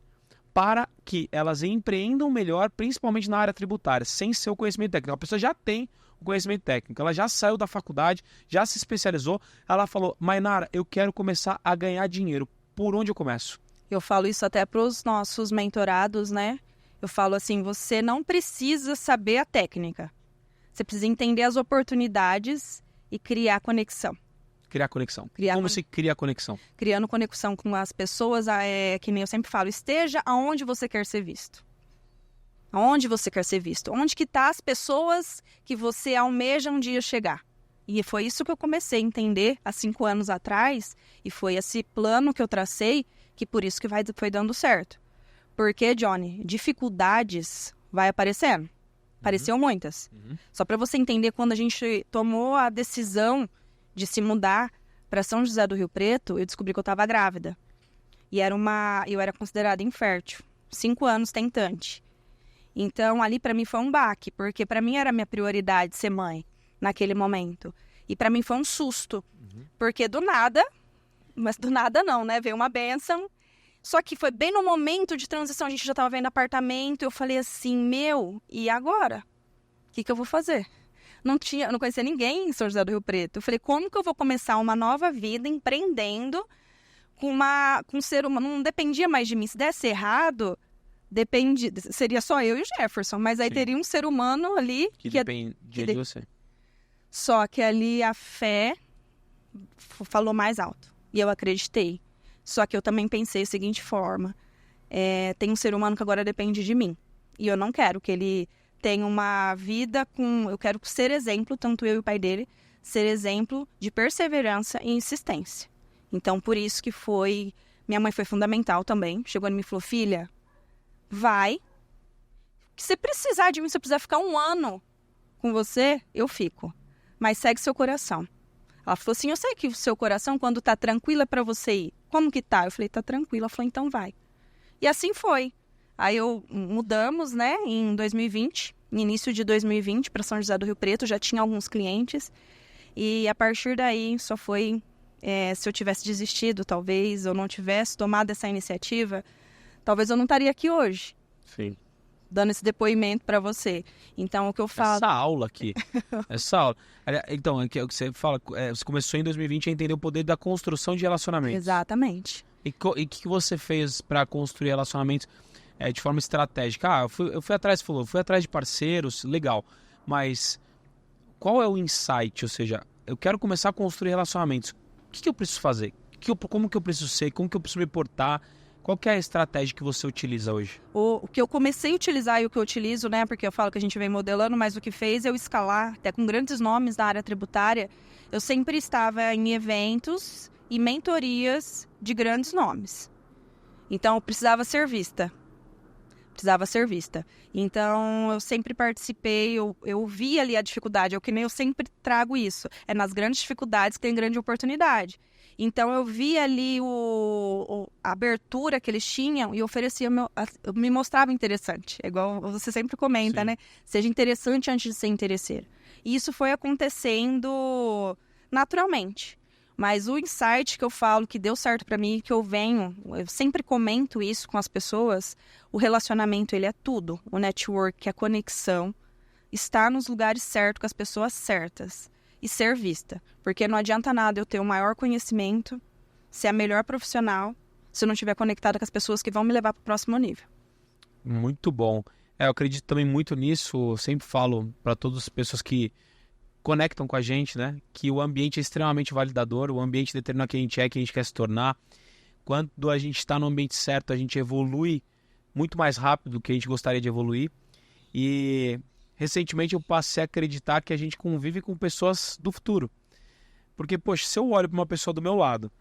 para que elas empreendam melhor, principalmente na área tributária, sem ser o conhecimento técnico? A pessoa já tem o conhecimento técnico, ela já saiu da faculdade, já se especializou, ela falou, Mainara, eu quero começar a ganhar dinheiro, por onde eu começo? Eu falo isso até para os nossos mentorados, né? Eu falo assim, você não precisa saber a técnica, você precisa entender as oportunidades e criar conexão. Criar conexão. Como se cria conexão? Criando conexão com as pessoas, que nem eu sempre falo, esteja aonde você quer ser visto. Aonde você quer ser visto? Onde que tá as pessoas que você almeja um dia chegar? E foi isso que eu comecei a entender há 5 anos atrás, e foi esse plano que eu tracei, que por isso que foi dando certo. Porque, Johnny, dificuldades vai aparecendo. Apareceu muitas. Só para você entender, quando a gente tomou a decisão de se mudar para São José do Rio Preto, eu descobri que eu estava grávida. E eu era considerada infértil. 5 anos tentante. Então, ali para mim foi um baque, porque para mim era a minha prioridade ser mãe naquele momento. E para mim foi um susto, porque do nada, mas do nada não, né? Veio uma bênção. Só que foi bem no momento de transição, a gente já estava vendo apartamento, eu falei assim, e agora? O que eu vou fazer? Eu não conhecia ninguém em São José do Rio Preto. Eu falei, como que eu vou começar uma nova vida empreendendo com um ser humano? Não dependia mais de mim. Se desse errado, seria só eu e o Jefferson. Mas aí teria um ser humano ali... Que dependia de você. Só que ali a fé falou mais alto. E eu acreditei. Só que eu também pensei da seguinte forma. Tem um ser humano que agora depende de mim. E eu não quero que ele... tem uma vida eu quero ser exemplo, tanto eu e o pai dele, ser exemplo de perseverança e insistência. Então, por isso que minha mãe foi fundamental também. Chegou e me falou, filha, vai. que se precisar de mim, se eu precisar ficar 1 ano com você, eu fico. Mas segue seu coração. Ela falou assim, eu sei que o seu coração, quando tá tranquilo, é pra você ir. Como que tá? Eu falei, tá tranquilo. Ela falou, então vai. E assim foi. Aí mudamos, né, em 2020, início de 2020, para São José do Rio Preto, já tinha alguns clientes. E a partir daí, só foi, se eu tivesse desistido, talvez, eu não tivesse tomado essa iniciativa, talvez eu não estaria aqui hoje. Sim. Dando esse depoimento para você. Então, o que eu falo... Essa aula aqui. Essa aula. Então, é o que você fala, você começou em 2020 a entender o poder da construção de relacionamentos. Exatamente. E o que você fez para construir relacionamentos de forma estratégica? Eu fui atrás, falou, fui atrás de parceiros, legal. Mas qual é o insight? Ou seja, eu quero começar a construir relacionamentos. O que eu preciso fazer? Como que eu preciso ser? Como que eu preciso me portar? Qual que é a estratégia que você utiliza hoje? O que eu comecei a utilizar e o que eu utilizo, né? Porque eu falo que a gente vem modelando, mas o que fez eu escalar, até com grandes nomes da área tributária. Eu sempre estava em eventos e mentorias de grandes nomes. Então, eu precisava ser vista. Então, eu sempre participei, eu vi ali a dificuldade, que nem eu sempre trago isso. É nas grandes dificuldades que tem grande oportunidade. Então, eu vi ali a abertura que eles tinham e oferecia, eu me mostrava interessante. É igual você sempre comenta, Sim. né? Seja interessante antes de ser interesseiro. E isso foi acontecendo naturalmente. Mas o insight que eu falo que deu certo para mim, que eu sempre comento isso com as pessoas, o relacionamento, ele é tudo. O network, a conexão, estar nos lugares certos, com as pessoas certas e ser vista. Porque não adianta nada eu ter o maior conhecimento, ser a melhor profissional, se eu não estiver conectada com as pessoas que vão me levar para o próximo nível. Muito bom. Eu acredito também muito nisso, eu sempre falo para todas as pessoas que conectam com a gente, né? Que o ambiente é extremamente validador, o ambiente determina quem a gente é, quem a gente quer se tornar. Quando a gente está no ambiente certo, a gente evolui muito mais rápido do que a gente gostaria de evoluir. E recentemente eu passei a acreditar que a gente convive com pessoas do futuro. Porque, poxa, se eu olho para uma pessoa do meu lado,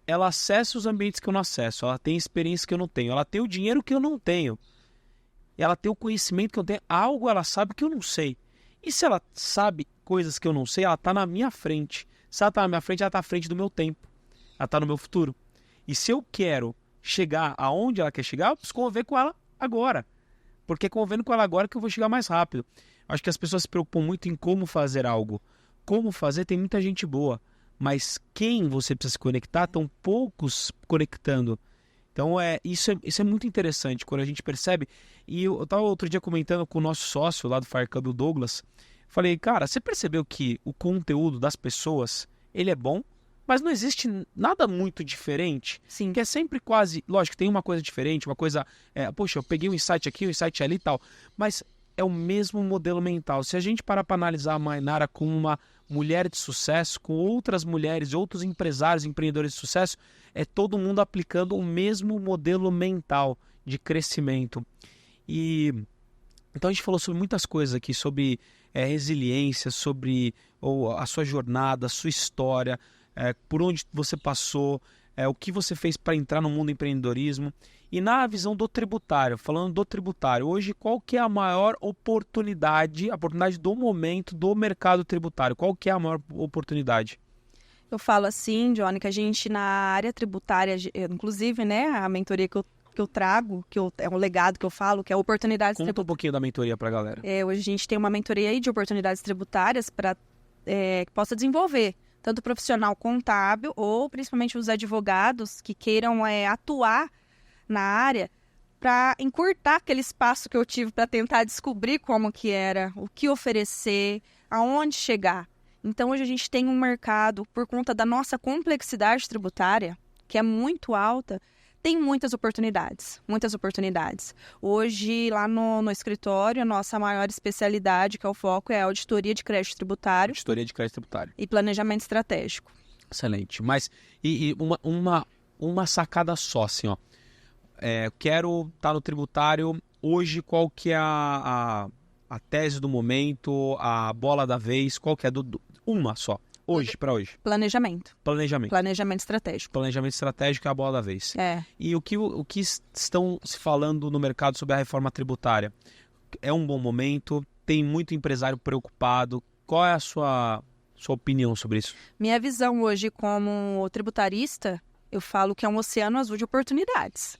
ela acessa os ambientes que eu não acesso, ela tem experiência que eu não tenho, ela tem o dinheiro que eu não tenho, ela tem o conhecimento que eu tenho, algo ela sabe que eu não sei. E se ela sabe coisas que eu não sei, ela está na minha frente. Se ela está na minha frente, ela está à frente do meu tempo. Ela está no meu futuro. E se eu quero chegar aonde ela quer chegar, eu preciso conviver com ela agora. Porque é convivendo com ela agora que eu vou chegar mais rápido. Acho que as pessoas se preocupam muito em como fazer algo. Como fazer, tem muita gente boa. Mas quem você precisa se conectar, estão poucos conectando. Então, isso é muito interessante quando a gente percebe. E eu estava outro dia comentando com o nosso sócio lá do Fire Club, o Douglas. Falei, cara, você percebeu que o conteúdo das pessoas, ele é bom, mas não existe nada muito diferente? Sim. Que é sempre quase... Lógico, tem uma coisa diferente, uma coisa... poxa, eu peguei um insight aqui, um insight ali e tal. Mas é o mesmo modelo mental. Se a gente parar para analisar a Mainara como uma mulher de sucesso, com outras mulheres, outros empresários, empreendedores de sucesso, é todo mundo aplicando o mesmo modelo mental de crescimento. Então a gente falou sobre muitas coisas aqui, sobre resiliência, sobre a sua jornada, a sua história, por onde você passou, o que você fez para entrar no mundo do empreendedorismo. E na visão do tributário, falando do tributário, hoje qual que é a maior oportunidade, a oportunidade do momento do mercado tributário? Qual que é a maior oportunidade? Eu falo assim, Johnny, que a gente na área tributária, inclusive, né, a mentoria que eu trago, é um legado que eu falo, que é oportunidades tributárias. Conta um pouquinho da mentoria para a galera. Hoje a gente tem uma mentoria aí de oportunidades tributárias para que possa desenvolver tanto o profissional contábil ou principalmente os advogados que queiram atuar na área para encurtar aquele espaço que eu tive para tentar descobrir como que era, o que oferecer, aonde chegar. Então, hoje a gente tem um mercado, por conta da nossa complexidade tributária, que é muito alta, tem muitas oportunidades. Hoje, lá no escritório, a nossa maior especialidade, que é o foco, é a auditoria de crédito tributário. Auditoria de crédito tributário. E planejamento estratégico. Excelente. Mas, uma sacada só, assim, ó. Quero estar no tributário. Hoje, qual que é a tese do momento, a bola da vez? Qual que é uma só? Hoje, para hoje. Planejamento. Planejamento estratégico. Planejamento estratégico é a bola da vez. É. E o que estão se falando no mercado sobre a reforma tributária? é um bom momento? Tem muito empresário preocupado? Qual é a sua opinião sobre isso? Minha visão hoje como tributarista, eu falo que é um oceano azul de oportunidades.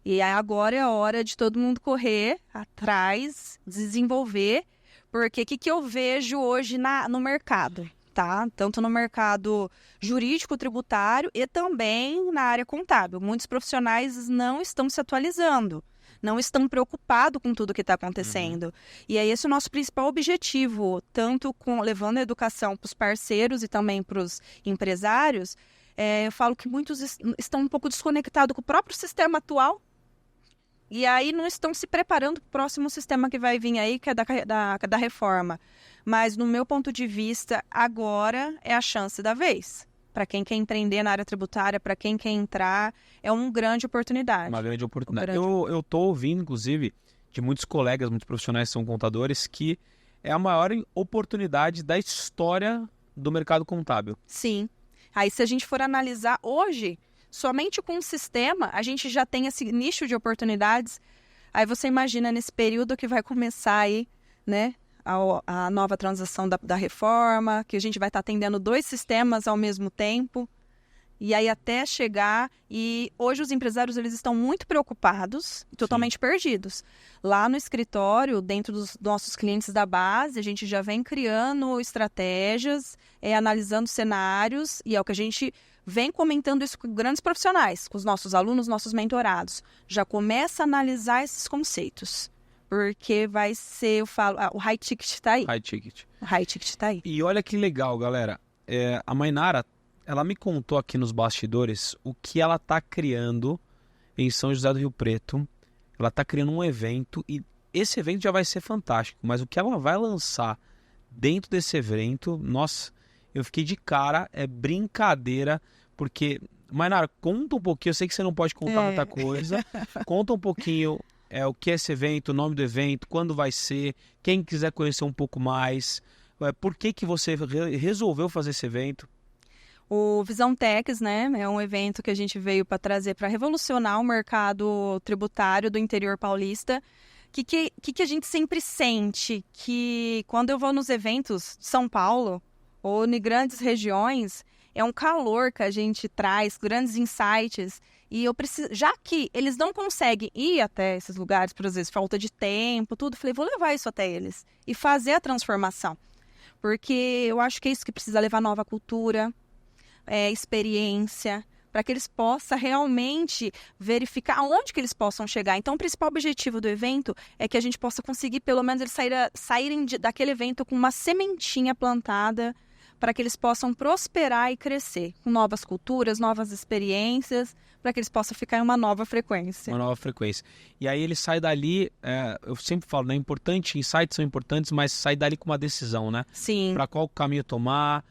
E agora é a hora de todo mundo correr atrás, desenvolver, porque o que eu vejo hoje no mercado, tá? Tanto no mercado jurídico, tributário e também na área contábil. Muitos profissionais não estão se atualizando, não estão preocupados com tudo que está acontecendo. E é esse o nosso principal objetivo, tanto levando a educação para os parceiros e também para os empresários. Eu falo que muitos estão um pouco desconectados com o próprio sistema atual e aí não estão se preparando para o próximo sistema que vai vir aí, que é da reforma. Mas, no meu ponto de vista, agora é a chance da vez. Para quem quer empreender na área tributária, para quem quer entrar, é uma grande oportunidade. Uma grande oportunidade. Eu estou ouvindo, inclusive, de muitos colegas, muitos profissionais que são contadores, que é a maior oportunidade da história do mercado contábil. Sim. Aí, se a gente for analisar hoje, somente com o sistema, a gente já tem esse nicho de oportunidades. Aí você imagina nesse período que vai começar aí, né? A nova transação da reforma, que a gente vai estar atendendo 2 sistemas ao mesmo tempo, e aí até chegar, e hoje os empresários eles estão muito preocupados, totalmente perdidos. Lá no escritório, dentro dos nossos clientes da base, a gente já vem criando estratégias, analisando cenários, e é o que a gente vem comentando isso com grandes profissionais, com os nossos alunos, nossos mentorados. Já começa a analisar esses conceitos. Porque vai ser, eu falo, o high ticket está aí. High ticket. O high ticket está aí. E olha que legal, galera. A Mainara, ela me contou aqui nos bastidores o que ela está criando em São José do Rio Preto. Ela está criando um evento e esse evento já vai ser fantástico. Mas o que ela vai lançar dentro desse evento, nossa, eu fiquei de cara, é brincadeira. Porque, Mainara, conta um pouquinho, eu sei que você não pode contar muita coisa. Conta um pouquinho... o que é esse evento, o nome do evento, quando vai ser, quem quiser conhecer um pouco mais, por que você resolveu fazer esse evento? O Visão Techs, né, é um evento que a gente veio para trazer para revolucionar o mercado tributário do interior paulista. O que a gente sempre sente? Que quando eu vou nos eventos de São Paulo ou em grandes regiões, é um calor que a gente traz, grandes insights. E eu preciso, já que eles não conseguem ir até esses lugares, por vezes falta de tempo, tudo, falei, vou levar isso até eles e fazer a transformação. Porque eu acho que é isso que precisa levar nova cultura, experiência, para que eles possam realmente verificar aonde que eles possam chegar. Então, o principal objetivo do evento é que a gente possa conseguir, pelo menos, eles saírem daquele evento com uma sementinha plantada, para que eles possam prosperar e crescer com novas culturas, novas experiências, para que eles possam ficar em uma nova frequência. Uma nova frequência. E aí ele sai dali, eu sempre falo, né, importante, insights são importantes, mas sai dali com uma decisão, né? Sim. Para qual caminho tomar,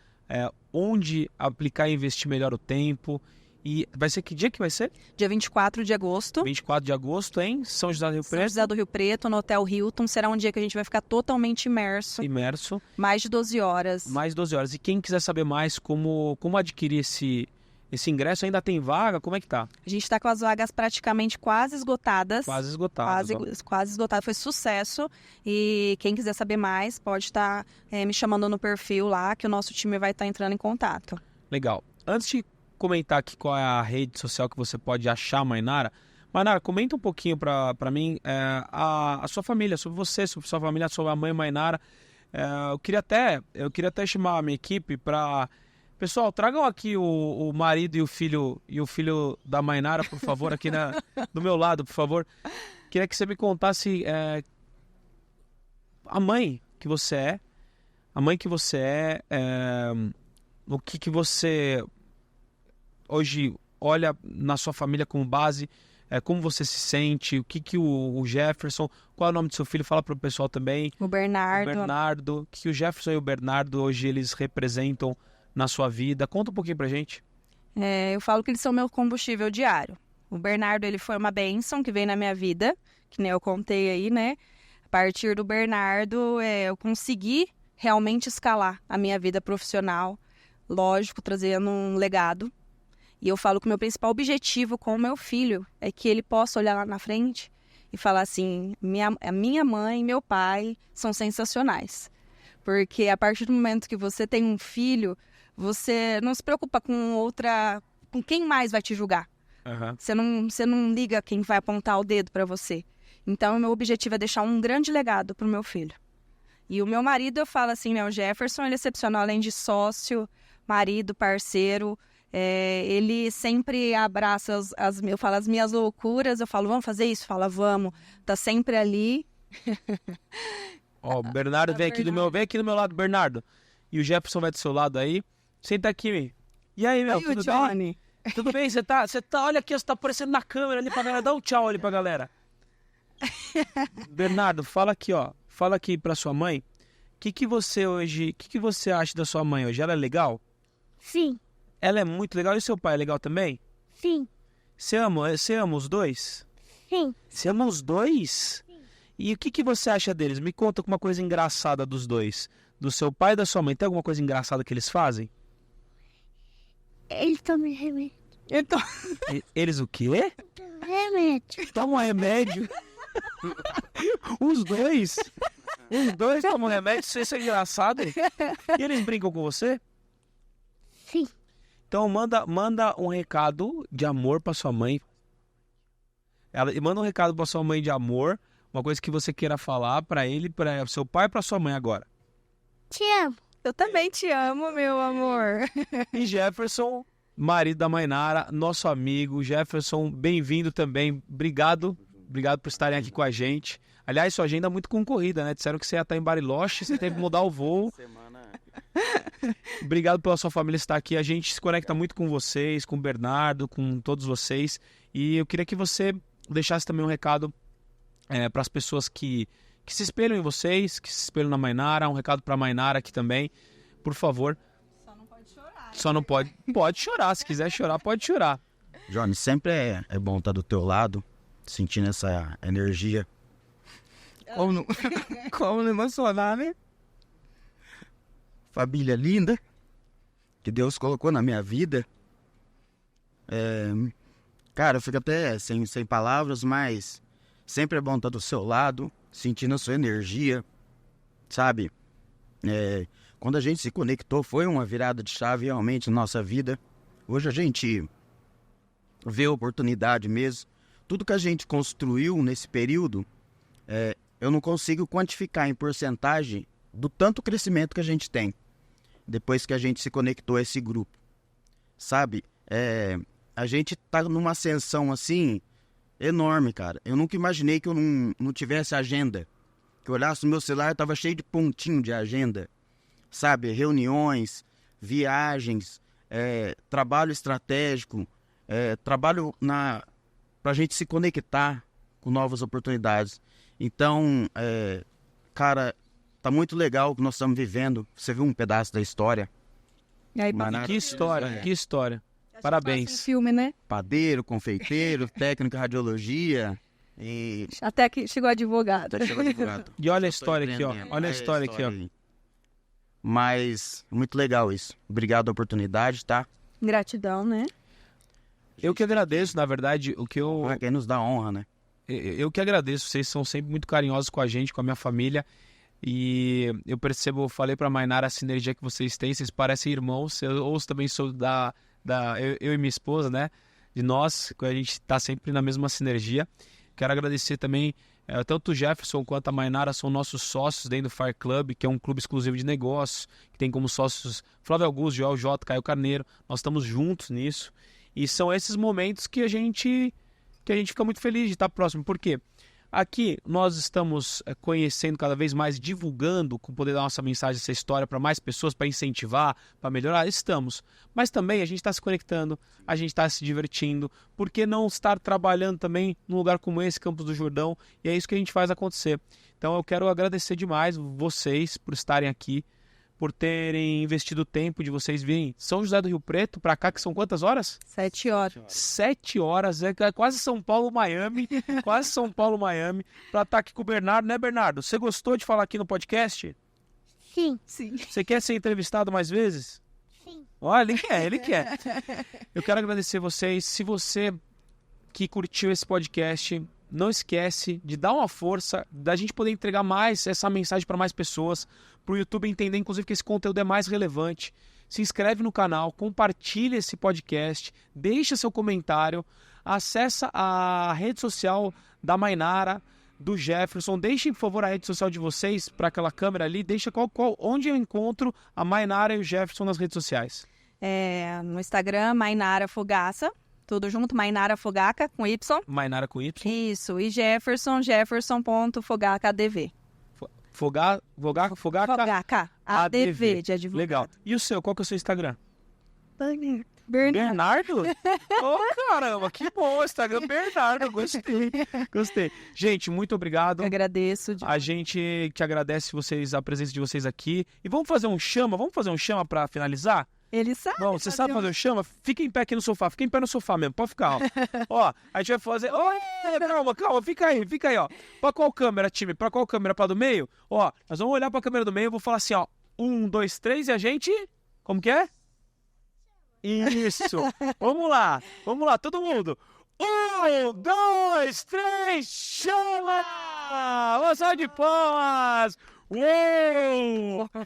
onde aplicar e investir melhor o tempo. E vai ser que dia que vai ser? Dia 24 de agosto. 24 de agosto em São José do Rio Preto. São José do Rio Preto, no Hotel Hilton. Será um dia que a gente vai ficar totalmente imerso. Mais de 12 horas. Mais de 12 horas. E quem quiser saber mais como adquirir esse ingresso, ainda tem vaga? Como é que tá? A gente está com as vagas praticamente quase esgotadas. Quase esgotadas. Quase esgotadas. Foi sucesso. E quem quiser saber mais, pode estar me chamando no perfil lá, que o nosso time vai estar entrando em contato. Legal. Antes de comentar aqui qual é a rede social que você pode achar a Mainara. Mainara, comenta um pouquinho para mim a sua família, sobre você, sobre sua família, sobre a mãe Mainara. Eu queria até chamar a minha equipe para... Pessoal, tragam aqui o marido e o filho da Mainara, por favor, aqui do meu lado, por favor. Queria que você me contasse a mãe que você é, o que você hoje olha na sua família como base, como você se sente, o que o Jefferson, qual é o nome do seu filho? Fala para o pessoal também. O Bernardo. O que o Jefferson e o Bernardo hoje eles representam na sua vida. Conta um pouquinho pra gente. Eu falo que eles são meu combustível diário. O Bernardo, ele foi uma bênção que veio na minha vida, que nem eu contei aí, né? A partir do Bernardo, eu consegui realmente escalar a minha vida profissional, lógico, trazendo um legado. E eu falo que o meu principal objetivo com o meu filho é que ele possa olhar lá na frente e falar assim, a minha mãe e meu pai são sensacionais. Porque a partir do momento que você tem um filho, você não se preocupa com quem mais vai te julgar. Você não liga quem vai apontar o dedo para você. Então, o meu objetivo é deixar um grande legado pro meu filho. E o meu marido, eu falo assim, né, o Jefferson, ele é excepcional, além de sócio, marido, parceiro. Ele sempre abraça eu falo as minhas loucuras, eu falo, vamos fazer isso? Fala, vamos. Tá sempre ali. Ó, o Bernardo vem aqui do meu lado, Bernardo. E o Jefferson vai do seu lado aí. Senta aqui, E aí, meu, tudo bem? Tudo bem? Você tá, olha aqui, você tá aparecendo na câmera ali pra galera. Dá um tchau ali pra galera. Bernardo, fala aqui, ó. Fala aqui pra sua mãe. O que você acha da sua mãe hoje? Ela é legal? Sim. Ela é muito legal. E seu pai é legal também? Sim. Você ama os dois? Sim. Você ama os dois? Sim. E o que você acha deles? Me conta uma coisa engraçada dos dois. Do seu pai e da sua mãe. Tem alguma coisa engraçada que eles fazem? Eles tomam remédio. Eles o quê? Remédio. Tomam remédio? Os dois? Os dois tomam remédio? Isso é engraçado? E eles brincam com você? Sim. Então manda um recado de amor pra sua mãe. Manda um recado pra sua mãe de amor. Uma coisa que você queira falar pra ele, pra seu pai e pra sua mãe agora. Te amo. Eu também te amo, meu amor. E Jefferson, marido da Mainara, nosso amigo. Jefferson, bem-vindo também. Obrigado por estarem aqui com a gente. Aliás, sua agenda é muito concorrida, né? Disseram que você ia estar em Bariloche, você teve que mudar o voo. Obrigado pela sua família estar aqui. A gente se conecta muito com vocês, com o Bernardo, com todos vocês. E eu queria que você deixasse também um recado para as pessoas que se espelham em vocês, que se espelham na Mainara. Um recado para a Mainara aqui também, por favor. Só não pode chorar. Só não pode chorar. Se quiser chorar, pode chorar. Johnny, sempre é bom estar do teu lado, sentindo essa energia. Como não emocionar, né? Família linda que Deus colocou na minha vida. Cara, eu fico até sem palavras, mas sempre é bom estar do seu lado, sentindo a sua energia, sabe? Quando a gente se conectou, foi uma virada de chave realmente na nossa vida. Hoje a gente vê a oportunidade mesmo. Tudo que a gente construiu nesse período, eu não consigo quantificar em porcentagem do tanto crescimento que a gente tem depois que a gente se conectou a esse grupo, sabe? A gente tá numa ascensão assim enorme, cara. Eu nunca imaginei que eu não tivesse agenda, que eu olhasse no meu celular, tava cheio de pontinho de agenda, sabe? Reuniões, viagens, trabalho estratégico, trabalho pra gente se conectar com novas oportunidades. Então, cara, tá muito legal o que nós estamos vivendo. Você viu um pedaço da história. E aí, que história. Parabéns. Filme, né? Padeiro, confeiteiro, técnico em radiologia e... Até que chegou advogado. E olha a história aqui, ó. Olha a história aqui, ó. Mas, muito legal isso. Obrigado pela oportunidade, tá? Gratidão, né? Eu que agradeço, na verdade, Quem nos dá honra, né? Eu que agradeço, vocês são sempre muito carinhosos com a gente, com a minha família. E eu falei pra Mainara a sinergia que vocês têm, vocês parecem irmãos. Eu também sou eu e minha esposa, né? De nós, a gente tá sempre na mesma sinergia. Quero agradecer também, tanto o Jefferson quanto a Mainara são nossos sócios dentro do Fire Club, que é um clube exclusivo de negócios, que tem como sócios Flávio Augusto, Joel J, Caio Carneiro. Nós estamos juntos nisso. E são esses momentos que a gente fica muito feliz de estar próximo. Por quê? Aqui nós estamos conhecendo cada vez mais, divulgando com o poder da nossa mensagem, essa história para mais pessoas, para incentivar, para melhorar. Estamos. Mas também a gente está se conectando, a gente está se divertindo. Por que não estar trabalhando também num lugar como esse, Campos do Jordão? E é isso que a gente faz acontecer. Então eu quero agradecer demais vocês por estarem aqui, por terem investido tempo de vocês virem São José do Rio Preto para cá, que são quantas horas? 7 horas. 7 horas, quase São Paulo, Miami, para estar aqui com o Bernardo, né, Bernardo? Você gostou de falar aqui no podcast? Sim. Você quer ser entrevistado mais vezes? Sim. Olha, ele quer. Eu quero agradecer vocês. Se você que curtiu esse podcast, não esquece de dar uma força, da gente poder entregar mais essa mensagem para mais pessoas, para o YouTube entender, inclusive, que esse conteúdo é mais relevante. Se inscreve no canal, compartilha esse podcast, deixa seu comentário, acessa a rede social da Mainara, do Jefferson. Deixem, por favor, a rede social de vocês para aquela câmera ali. Deixa onde eu encontro a Mainara e o Jefferson nas redes sociais. No Instagram, Mainara Fogaça. Tudo junto, Mainara Fogaca, com Y. Mainara com Y. Isso, e jefferson.fogaca.adv. Fogaca ADV, de advogado. Legal. E o seu, qual que é o seu Instagram? Bernardo. Oh, caramba, que bom o Instagram. Bernardo, gostei. Gente, muito obrigado. Eu agradeço. A gente que agradece a presença de vocês aqui. E vamos fazer um chama para finalizar? Ele sabe. Bom, você sabe fazer o chama? Fica em pé aqui no sofá. Fica em pé no sofá mesmo. Pode ficar, ó. Ó, a gente vai fazer... Calma. Fica aí, ó. Pra qual câmera, time? Pra qual câmera? Pra do meio? Ó, nós vamos olhar pra câmera do meio. Eu vou falar assim, ó. 1, 2, 3 e a gente... Como que é? Isso. Vamos lá, todo mundo. 1, 2, 3, chama! Uma salva de palmas! Uou!